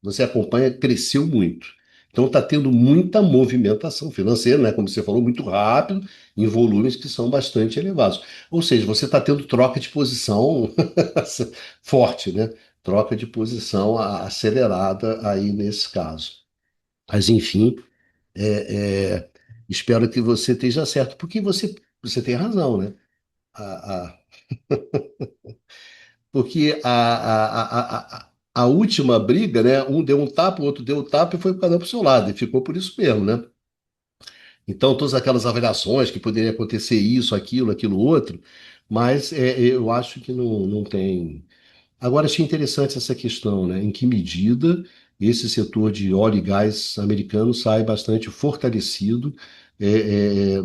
Speaker 1: você acompanha, cresceu muito. Então está tendo muita movimentação financeira, né? Como você falou, muito rápido, em volumes que são bastante elevados. Ou seja, você está tendo troca de posição forte, né? Troca de posição acelerada aí nesse caso. Mas, enfim, é, é, espero que você esteja certo, porque você tem razão, né? A, Porque a última briga, né? Um deu um tapa, o outro deu um tapa e foi cada um para o seu lado, e ficou por isso mesmo, né? Então, todas aquelas avaliações que poderia acontecer isso, aquilo, outro, mas eu acho que não tem. Agora, achei interessante essa questão, né? Em que medida esse setor de óleo e gás americano sai bastante fortalecido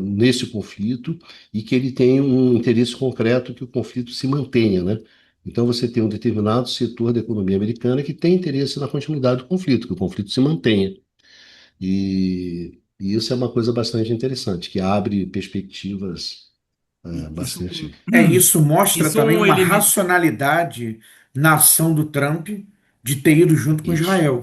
Speaker 1: nesse conflito e que ele tem um interesse concreto que o conflito se mantenha, né? Então, você tem um determinado setor da economia americana que tem interesse na continuidade do conflito, que o conflito se mantenha. E isso é uma coisa bastante interessante, que abre perspectivas
Speaker 4: Isso,
Speaker 1: bastante.
Speaker 3: Isso mostra
Speaker 4: isso é
Speaker 3: também
Speaker 4: um
Speaker 3: uma
Speaker 4: elemento.
Speaker 3: racionalidade na ação do Trump de ter ido junto com
Speaker 1: Isso.
Speaker 3: Israel,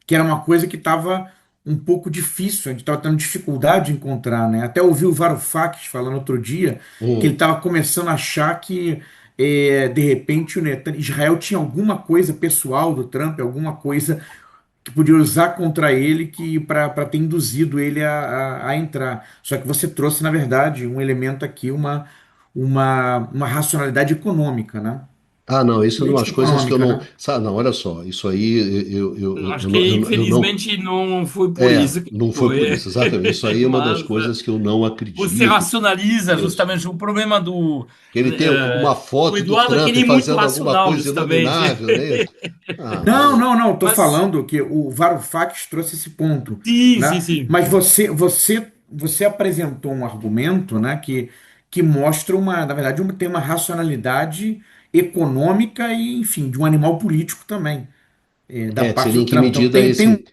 Speaker 3: que era uma coisa que estava um pouco difícil, a gente estava tendo dificuldade de encontrar, né? Até ouvi o Varoufakis falando outro dia que ele
Speaker 1: Hum.
Speaker 3: estava começando a achar que de repente Israel tinha alguma coisa pessoal do Trump, alguma coisa que podia usar contra ele que para ter induzido ele a entrar. Só que você trouxe, na verdade, um elemento aqui, uma racionalidade econômica, né?
Speaker 1: Ah, não, isso é umas
Speaker 3: Política
Speaker 1: coisas que eu
Speaker 3: econômica,
Speaker 1: não.
Speaker 3: né?
Speaker 1: Sabe, não, olha só, isso aí
Speaker 4: Acho que
Speaker 1: eu não.
Speaker 4: infelizmente não foi por isso que
Speaker 1: Não foi por
Speaker 4: foi.
Speaker 1: isso, exatamente. Isso aí é uma das
Speaker 4: Mas
Speaker 1: coisas que eu não
Speaker 4: você
Speaker 1: acredito.
Speaker 4: racionaliza
Speaker 1: Isso.
Speaker 4: justamente o problema do.
Speaker 1: Que ele tem uma
Speaker 4: O
Speaker 1: foto do
Speaker 4: Eduardo
Speaker 1: Trump
Speaker 4: queria ir muito
Speaker 1: fazendo alguma
Speaker 4: racional,
Speaker 1: coisa
Speaker 4: justamente.
Speaker 1: inominável, né? Ah,
Speaker 3: Não,
Speaker 1: mas.
Speaker 3: não, não. Estou
Speaker 4: Mas
Speaker 3: falando que o Varoufakis trouxe esse ponto,
Speaker 4: sim, sim,
Speaker 3: né?
Speaker 4: sim.
Speaker 3: Mas você apresentou um argumento, né, que mostra na verdade, tem uma racionalidade econômica e, enfim, de um animal político também, da
Speaker 1: Que
Speaker 3: parte
Speaker 1: seria
Speaker 3: do
Speaker 1: em que
Speaker 3: Trump. Então
Speaker 1: medida
Speaker 3: tem
Speaker 1: esse.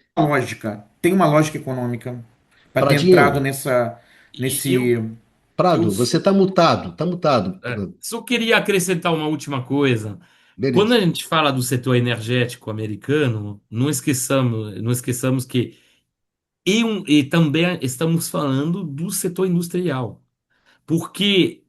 Speaker 3: uma lógica econômica para ter entrado
Speaker 1: Pradinho,
Speaker 3: nesse.
Speaker 4: Eu, eu
Speaker 1: Prado, você está mutado, está mutado.
Speaker 4: só queria acrescentar uma última coisa. Quando
Speaker 1: Beleza.
Speaker 4: a gente fala do setor energético americano, não esqueçamos que e também estamos falando do setor industrial. Porque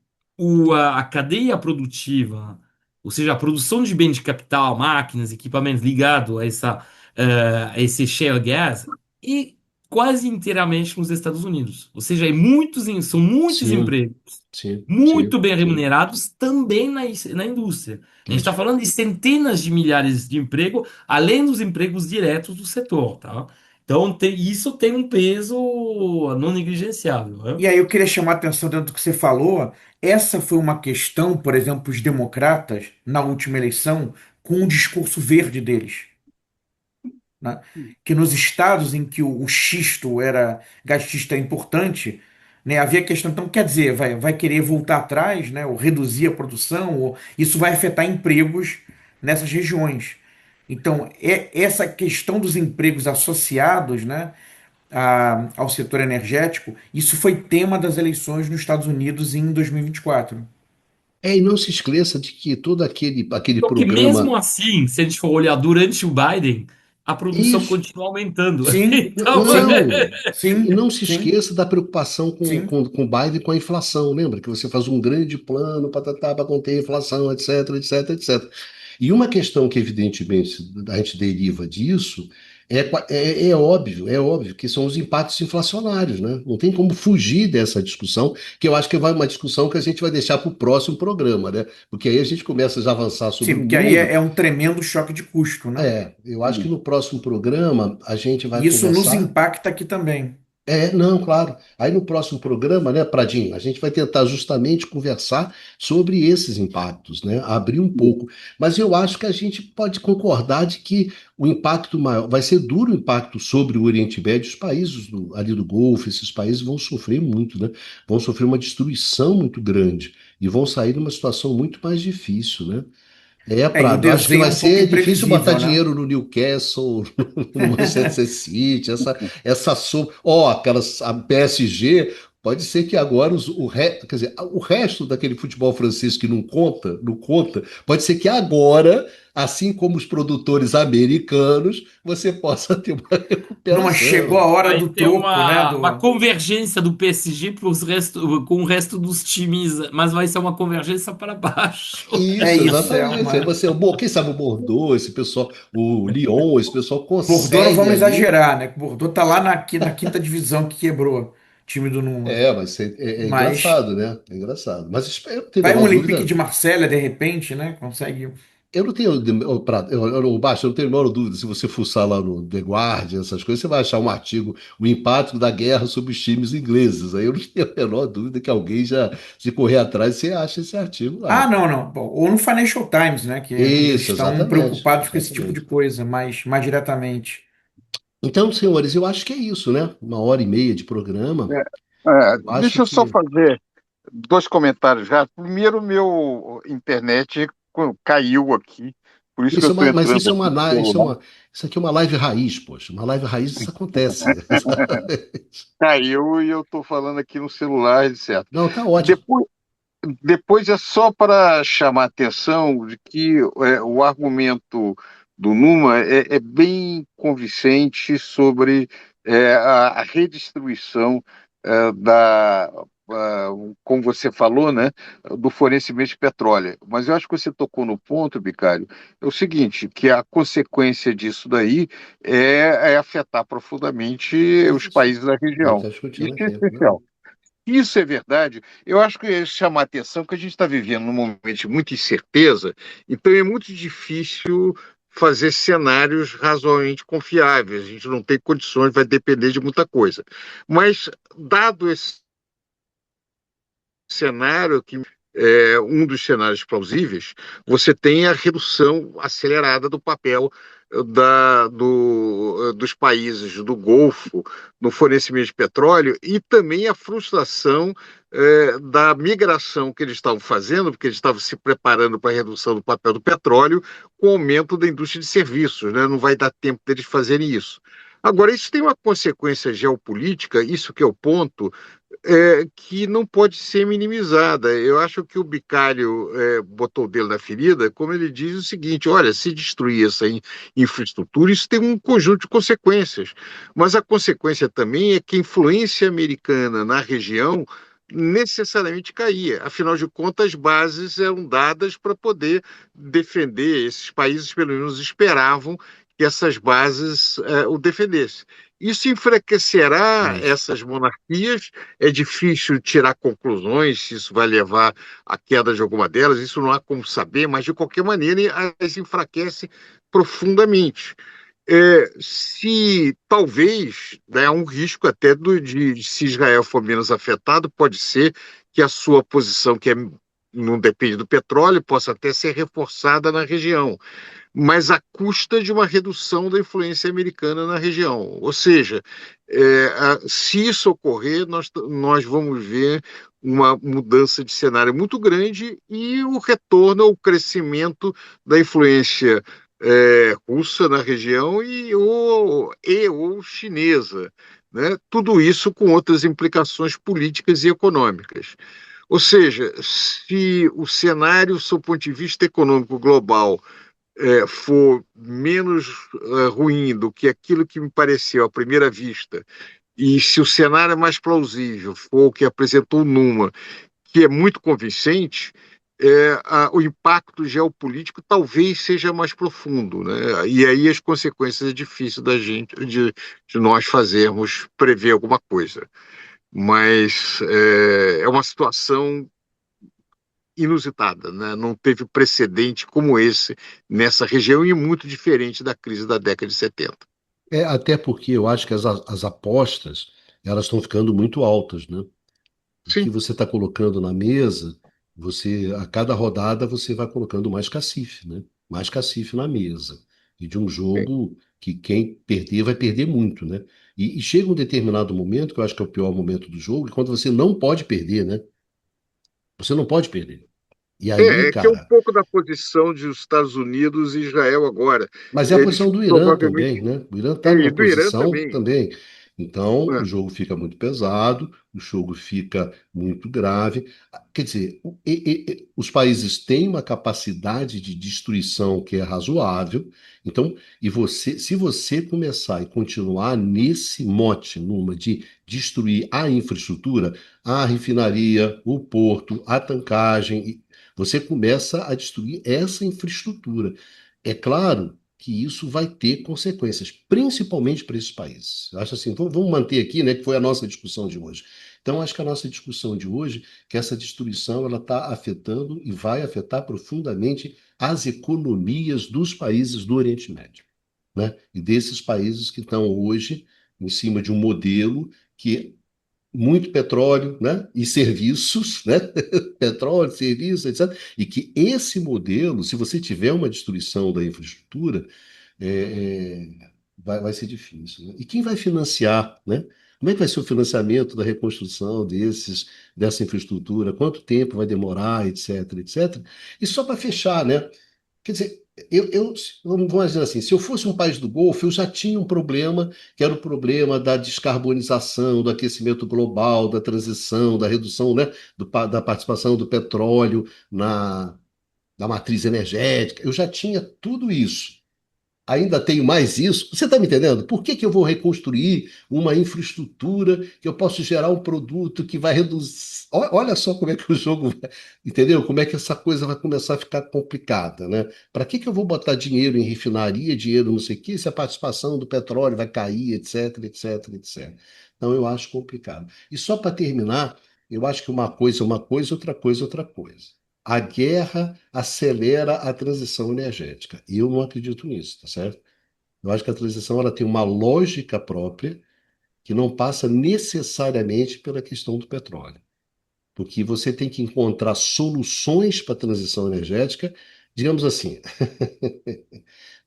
Speaker 4: a cadeia produtiva, ou seja, a produção de bens de capital, máquinas, equipamentos ligados a esse shale gas, é quase inteiramente nos Estados Unidos. Ou seja, são muitos
Speaker 1: Sim,
Speaker 4: empregos
Speaker 1: sim,
Speaker 4: muito
Speaker 1: sim,
Speaker 4: bem
Speaker 1: sim.
Speaker 4: remunerados também na indústria. A gente está
Speaker 1: Isso.
Speaker 4: falando de centenas de milhares de empregos, além dos empregos diretos do setor, tá? Então, isso tem um peso não negligenciável, né?
Speaker 3: E aí eu queria chamar a atenção dentro do que você falou. Essa foi uma questão, por exemplo, os democratas, na última eleição, com o discurso verde deles, né? Que nos estados em que o xisto era gasista importante, né, havia questão, então quer dizer, vai querer voltar atrás, né, ou reduzir a produção, ou isso vai afetar empregos nessas regiões. Então, essa questão dos empregos associados, né, ao setor energético, isso foi tema das eleições nos Estados Unidos em 2024.
Speaker 1: E não se esqueça de que todo aquele
Speaker 4: Só que
Speaker 1: programa.
Speaker 4: mesmo assim, se a gente for olhar durante o Biden, a produção
Speaker 1: Isso.
Speaker 4: continua aumentando.
Speaker 3: Sim,
Speaker 4: Então,
Speaker 3: sim,
Speaker 1: Não, e
Speaker 3: sim,
Speaker 1: não se
Speaker 3: sim,
Speaker 1: esqueça da preocupação
Speaker 3: sim.
Speaker 1: com o Biden e com a inflação. Lembra que você faz um grande plano para conter a inflação, etc, etc, etc. E uma questão que, evidentemente, a gente deriva disso é óbvio que são os impactos inflacionários, né? Não tem como fugir dessa discussão, que eu acho que vai uma discussão que a gente vai deixar para o próximo programa, né? Porque aí a gente começa já a avançar
Speaker 3: Sim,
Speaker 1: sobre o
Speaker 3: porque aí
Speaker 1: mundo.
Speaker 3: é um tremendo choque de custo, né?
Speaker 1: Eu acho que no próximo programa a gente vai
Speaker 3: E isso nos
Speaker 1: conversar.
Speaker 3: impacta aqui também.
Speaker 1: Não, claro. Aí no próximo programa, né, Pradinho, a gente vai tentar justamente conversar sobre esses impactos, né, abrir um pouco. Mas eu acho que a gente pode concordar de que o impacto maior vai ser duro o impacto sobre o Oriente Médio, os países ali do Golfo, esses países vão sofrer muito, né? Vão sofrer uma destruição muito grande e vão sair numa situação muito mais difícil, né?
Speaker 3: E o
Speaker 1: Prado, acho que
Speaker 3: desenho é
Speaker 1: vai
Speaker 3: um pouco
Speaker 1: ser difícil botar
Speaker 3: imprevisível, né?
Speaker 1: dinheiro no Newcastle, no Manchester City, essa soma. Ó, aquelas, a PSG, pode ser que agora quer dizer, o resto daquele futebol francês que não conta, pode ser que agora, assim como os produtores americanos, você possa ter uma
Speaker 3: Não, mas chegou a
Speaker 1: recuperação.
Speaker 3: hora
Speaker 4: vai
Speaker 3: do
Speaker 4: ter
Speaker 3: troco, né?
Speaker 4: uma convergência do PSG com o resto dos times, mas vai ser uma convergência para baixo.
Speaker 3: É
Speaker 1: Isso,
Speaker 3: isso, é
Speaker 1: exatamente. Aí
Speaker 3: uma.
Speaker 1: quem sabe o Bordeaux, esse pessoal, o Lyon, esse pessoal
Speaker 3: Bordeaux não
Speaker 1: consegue
Speaker 3: vamos
Speaker 1: ali.
Speaker 3: exagerar, né? Bordeaux tá lá na quinta divisão que quebrou, time do Numa.
Speaker 1: Mas é
Speaker 3: Mas
Speaker 1: engraçado, né? É engraçado. Mas eu não tenho a
Speaker 3: vai um
Speaker 1: menor
Speaker 3: Olympique
Speaker 1: dúvida.
Speaker 3: de Marselha, de repente, né? Consegue.
Speaker 1: Eu não tenho, Baixo, eu não tenho a menor dúvida. Se você fuçar lá no The Guardian, essas coisas, você vai achar um artigo, o impacto da guerra sobre os times ingleses. Aí eu não tenho a menor dúvida que alguém já, se correr atrás, você acha esse artigo
Speaker 3: Ah,
Speaker 1: lá.
Speaker 3: não, não. Bom, ou no Financial Times, né? Que eles
Speaker 1: Isso,
Speaker 3: estão
Speaker 1: exatamente,
Speaker 3: preocupados com esse tipo de
Speaker 1: exatamente.
Speaker 3: coisa, mais diretamente.
Speaker 1: Então, senhores, eu acho que é isso, né? 1 hora e meia de programa. Eu acho
Speaker 2: Deixa eu só
Speaker 1: que.
Speaker 2: fazer dois comentários rápidos. Primeiro, meu internet caiu aqui, por isso que eu estou
Speaker 1: Mas
Speaker 2: entrando
Speaker 1: isso é
Speaker 2: aqui
Speaker 1: uma,
Speaker 2: no
Speaker 1: na-
Speaker 2: celular.
Speaker 1: isso aqui é uma live raiz, poxa. Uma live raiz, isso acontece.
Speaker 2: Caiu e eu estou falando aqui no celular, etc.
Speaker 1: Não, tá ótimo.
Speaker 2: Depois, depois é só para chamar a atenção de que o argumento do Numa é bem convincente sobre a redistribuição como você falou, né, do fornecimento de petróleo. Mas eu acho que você tocou no ponto, Bicário, é o seguinte, que a consequência disso daí é afetar profundamente os
Speaker 1: Isso.
Speaker 2: países da
Speaker 1: A gente
Speaker 2: região.
Speaker 1: está
Speaker 2: Isso
Speaker 1: discutindo
Speaker 2: é
Speaker 1: aqui, né?
Speaker 2: especial. Isso é verdade. Eu acho que é chamar a atenção que a gente está vivendo num momento de muita incerteza, então é muito difícil fazer cenários razoavelmente confiáveis. A gente não tem condições, vai depender de muita coisa. Mas, dado esse cenário, que é um dos cenários plausíveis, você tem a redução acelerada do papel dos países do Golfo no fornecimento de petróleo e também a frustração da migração que eles estavam fazendo, porque eles estavam se preparando para a redução do papel do petróleo com o aumento da indústria de serviços, né? Não vai dar tempo deles fazerem isso. Agora, isso tem uma consequência geopolítica, isso que é o ponto, que não pode ser minimizada. Eu acho que o Bicário botou o dedo na ferida, como ele diz o seguinte: olha, se destruir essa infraestrutura, isso tem um conjunto de consequências. Mas a consequência também é que a influência americana na região necessariamente caía. Afinal de contas, as bases eram dadas para poder defender. Esses países, pelo menos, esperavam que essas bases o defendessem. Isso enfraquecerá
Speaker 1: Isso.
Speaker 2: essas monarquias. É difícil tirar conclusões se isso vai levar à queda de alguma delas, isso não há como saber, mas de qualquer maneira as enfraquece profundamente. Se talvez, né, há um risco até se Israel for menos afetado, pode ser que a sua posição, não depende do petróleo, possa até ser reforçada na região, mas à custa de uma redução da influência americana na região. Ou seja, se isso ocorrer, nós vamos ver uma mudança de cenário muito grande e o retorno ao crescimento da influência russa na região ou chinesa. Né? Tudo isso com outras implicações políticas e econômicas. Ou seja, se o cenário, do ponto de vista econômico global, for menos ruim do que aquilo que me pareceu à primeira vista, e se o cenário mais plausível for o que apresentou Numa, que é muito convincente, o impacto geopolítico talvez seja mais profundo, né? E aí as consequências é difícil de nós fazermos prever alguma coisa. Mas é uma situação inusitada, né? Não teve precedente como esse nessa região e muito diferente da crise da década de 70.
Speaker 1: Até porque eu acho que as apostas elas estão ficando muito altas, né? O que
Speaker 2: Sim,
Speaker 1: você está colocando na mesa, você a cada rodada você vai colocando mais cacife, né? Mais cacife na mesa. E de um
Speaker 2: sim.
Speaker 1: jogo que quem perder vai perder muito, né? E chega um determinado momento, que eu acho que é o pior momento do jogo, quando você não pode perder, né? Você não pode perder. E aí,
Speaker 2: Que é um
Speaker 1: cara,
Speaker 2: pouco da posição dos Estados Unidos e Israel agora.
Speaker 1: mas é a
Speaker 2: Eles
Speaker 1: posição do Irã também,
Speaker 2: provavelmente.
Speaker 1: né? O Irã está
Speaker 2: E
Speaker 1: numa
Speaker 2: do Irã
Speaker 1: posição
Speaker 2: também.
Speaker 1: também. Então, o
Speaker 2: Né?
Speaker 1: jogo fica muito pesado, o jogo fica muito grave. Quer dizer, os países têm uma capacidade de destruição que é razoável. Então, se você começar e continuar nesse mote, numa de destruir a infraestrutura, a refinaria, o porto, a tancagem, você começa a destruir essa infraestrutura. É claro que isso vai ter consequências, principalmente para esses países. Eu acho assim, vamos manter aqui, né, que foi a nossa discussão de hoje. Então, acho que a nossa discussão de hoje, que essa destruição ela está afetando e vai afetar profundamente as economias dos países do Oriente Médio, né? E desses países que estão hoje em cima de um modelo que muito petróleo, né? E serviços, né? Petróleo, serviços, etc. E que esse modelo, se você tiver uma destruição da infraestrutura, vai ser difícil, né? E quem vai financiar, né? Como é que vai ser o financiamento da reconstrução dessa infraestrutura? Quanto tempo vai demorar, etc, etc. E só para fechar, né? Quer dizer, vamos dizer assim, se eu fosse um país do Golfo, eu já tinha um problema, que era o problema da descarbonização, do aquecimento global, da transição, da redução, né, da participação do petróleo na matriz energética. Eu já tinha tudo isso. Ainda tenho mais isso. Você está me entendendo? Por que que eu vou reconstruir uma infraestrutura que eu posso gerar um produto que vai reduzir? Olha só como é que o jogo vai, entendeu? Como é que essa coisa vai começar a ficar complicada, né? Para que que eu vou botar dinheiro em refinaria, dinheiro não sei o quê, se a participação do petróleo vai cair, etc, etc, etc. Então eu acho complicado. E só para terminar, eu acho que uma coisa, outra coisa, outra coisa. A guerra acelera a transição energética. E eu não acredito nisso, tá certo? Eu acho que a transição ela tem uma lógica própria que não passa necessariamente pela questão do petróleo. Porque você tem que encontrar soluções para a transição energética, digamos assim,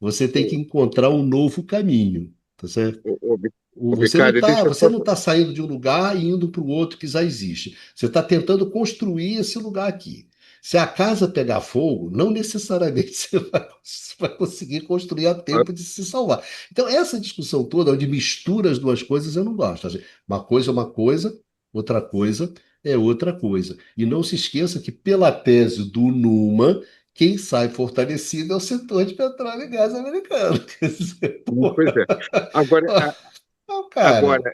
Speaker 1: você tem que encontrar um novo caminho, tá certo?
Speaker 2: O, o, o
Speaker 1: Você não
Speaker 2: Bicário,
Speaker 1: está
Speaker 2: deixa eu
Speaker 1: você
Speaker 2: só.
Speaker 1: não tá saindo de um lugar e indo para o outro que já existe. Você está tentando construir esse lugar aqui. Se a casa pegar fogo, não necessariamente você vai conseguir construir a tempo de se salvar. Então, essa discussão toda, onde mistura as duas coisas, eu não gosto. Uma coisa é uma coisa, outra coisa é outra coisa. E não se esqueça que, pela tese do Numa, quem sai fortalecido é o setor de petróleo e gás americano. Quer dizer, pô,
Speaker 2: Pois é. Agora,
Speaker 1: não,
Speaker 2: Agora,
Speaker 1: cara.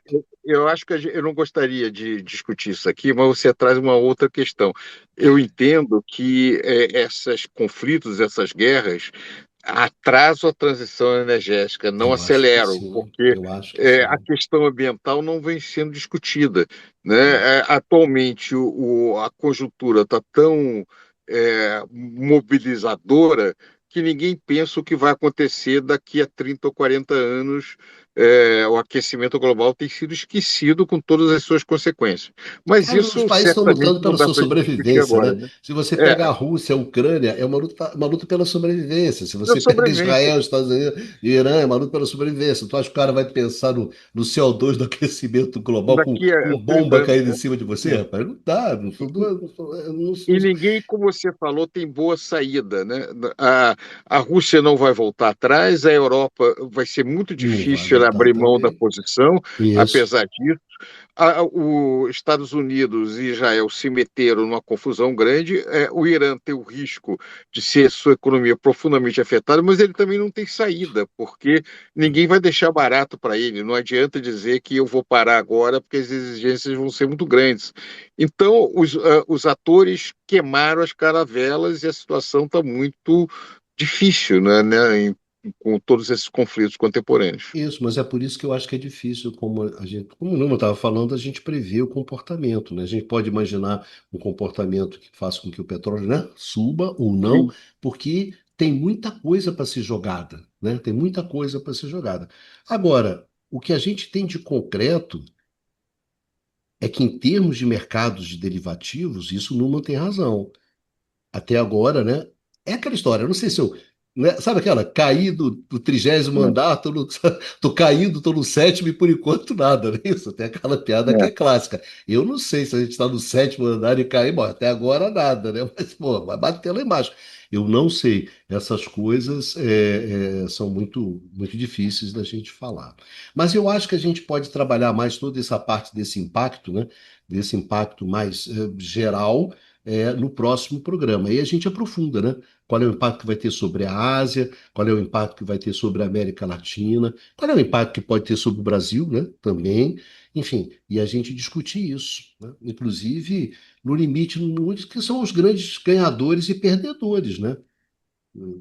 Speaker 2: eu acho que eu não gostaria de discutir isso aqui, mas você traz uma outra questão. Eu entendo que esses conflitos, essas guerras, atrasam a transição energética, não
Speaker 1: Eu acho que
Speaker 2: aceleram,
Speaker 1: sim,
Speaker 2: porque
Speaker 1: eu acho que
Speaker 2: a
Speaker 1: sim.
Speaker 2: questão ambiental não vem sendo discutida, né?
Speaker 1: Isso.
Speaker 2: Atualmente, a conjuntura está tão mobilizadora que ninguém pensa o que vai acontecer daqui a 30 ou 40 anos. O aquecimento global tem sido esquecido com todas as suas consequências. Mas
Speaker 1: Cara, os
Speaker 2: isso
Speaker 1: países estão
Speaker 2: certamente
Speaker 1: lutando
Speaker 2: não
Speaker 1: pela
Speaker 2: dá
Speaker 1: sua
Speaker 2: para a gente discutir
Speaker 1: sobrevivência,
Speaker 2: agora,
Speaker 1: né?
Speaker 2: né?
Speaker 1: Se você
Speaker 2: É,
Speaker 1: pega a Rússia, a Ucrânia, é uma luta pela sobrevivência. Se
Speaker 2: da
Speaker 1: você pega
Speaker 2: sobrevivência.
Speaker 1: Israel, Estados Unidos e Irã, é uma luta pela sobrevivência. Tu acha que o cara vai pensar no CO2 do aquecimento global
Speaker 2: Daqui
Speaker 1: com
Speaker 2: a 30
Speaker 1: bomba
Speaker 2: anos,
Speaker 1: caindo em
Speaker 2: né?
Speaker 1: cima de você,
Speaker 2: É.
Speaker 1: rapaz? Não dá, não
Speaker 2: E,
Speaker 1: são
Speaker 2: e-
Speaker 1: duas,
Speaker 2: e ninguém, como você falou, tem boa saída, né? A Rússia não vai voltar atrás, a Europa vai ser muito
Speaker 1: não vai,
Speaker 2: difícil
Speaker 1: vai
Speaker 2: abrir mão da
Speaker 1: Exatamente.
Speaker 2: posição.
Speaker 1: Isso.
Speaker 2: Apesar disso, os Estados Unidos e Israel se meteram numa confusão grande. O Irã tem o risco de ser sua economia profundamente afetada, mas ele também não tem saída, porque ninguém vai deixar barato para ele. Não adianta dizer que eu vou parar agora, porque as exigências vão ser muito grandes. Então, os atores queimaram as caravelas e a situação está muito difícil, com todos esses conflitos contemporâneos.
Speaker 1: Isso, mas é por isso que eu acho que é difícil, como o Numa estava falando, a gente prever o comportamento, né? A gente pode imaginar um comportamento que faça com que o petróleo, né, suba ou não,
Speaker 2: Sim.
Speaker 1: porque tem muita coisa para ser jogada, né? Tem muita coisa para ser jogada. Agora, o que a gente tem de concreto é que, em termos de mercados de derivativos, isso o Numa tem razão. Até agora, né? É aquela história, eu não sei se eu. Né, sabe aquela? Caí do 30º
Speaker 2: É,
Speaker 1: andar, tô caindo, tô no sétimo e por enquanto nada, não é isso? Tem aquela piada que
Speaker 2: é.
Speaker 1: é clássica. Eu não sei se a gente está no sétimo andar e cair, bom, até agora nada, né? Mas, pô, vai bater lá embaixo. Eu não sei. Essas coisas são muito, muito difíceis da gente falar. Mas eu acho que a gente pode trabalhar mais toda essa parte desse impacto, né? Desse impacto mais geral no próximo programa. Aí a gente aprofunda, né? Qual é o impacto que vai ter sobre a Ásia, qual é o impacto que vai ter sobre a América Latina, qual é o impacto que pode ter sobre o Brasil, né? Também. Enfim, e a gente discutir isso, né? Inclusive no limite, que são os grandes ganhadores e perdedores, né?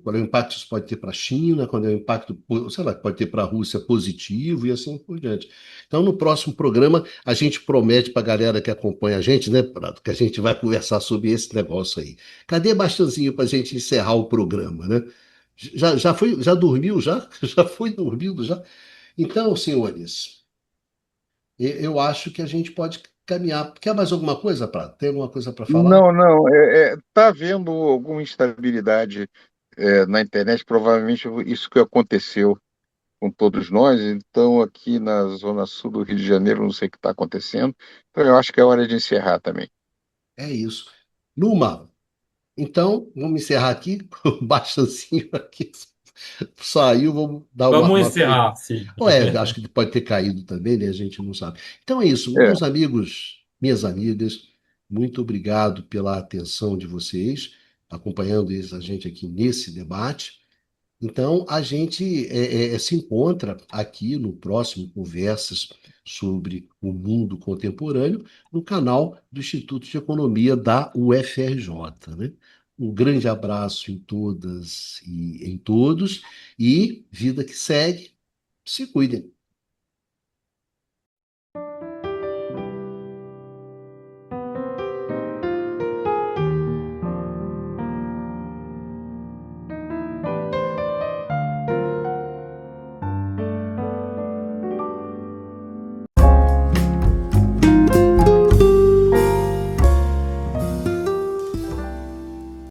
Speaker 1: Qual é o impacto que isso pode ter para a China, qual é o impacto, sei lá, que pode ter para a Rússia positivo e assim por diante. Então, no próximo programa, a gente promete para a galera que acompanha a gente, né, Prato, que a gente vai conversar sobre esse negócio aí. Cadê Bastanzinho para a gente encerrar o programa, né? Já foi, já dormiu, já? Já foi dormindo, já? Então, senhores, eu acho que a gente pode caminhar. Quer mais alguma coisa, Prato? Tem alguma coisa para falar?
Speaker 2: Não, não. Tá havendo alguma instabilidade na internet, provavelmente isso que aconteceu com todos nós. Então, aqui na Zona Sul do Rio de Janeiro, não sei o que está acontecendo. Então, eu acho que é hora de encerrar também.
Speaker 1: É isso. Numa, então, vamos encerrar aqui. O Bastancinho aqui saiu, vamos dar
Speaker 4: Vamos
Speaker 1: uma
Speaker 4: encerrar, sim.
Speaker 1: Ou acho que pode ter caído também, né? A gente não sabe. Então é isso,
Speaker 2: É,
Speaker 1: meus amigos, minhas amigas, muito obrigado pela atenção de vocês, acompanhando a gente aqui nesse debate. Então, a gente se encontra aqui no próximo Conversas sobre o Mundo Contemporâneo, no canal do Instituto de Economia da UFRJ, né? Um grande abraço em todas e em todos, e vida que segue, se cuidem.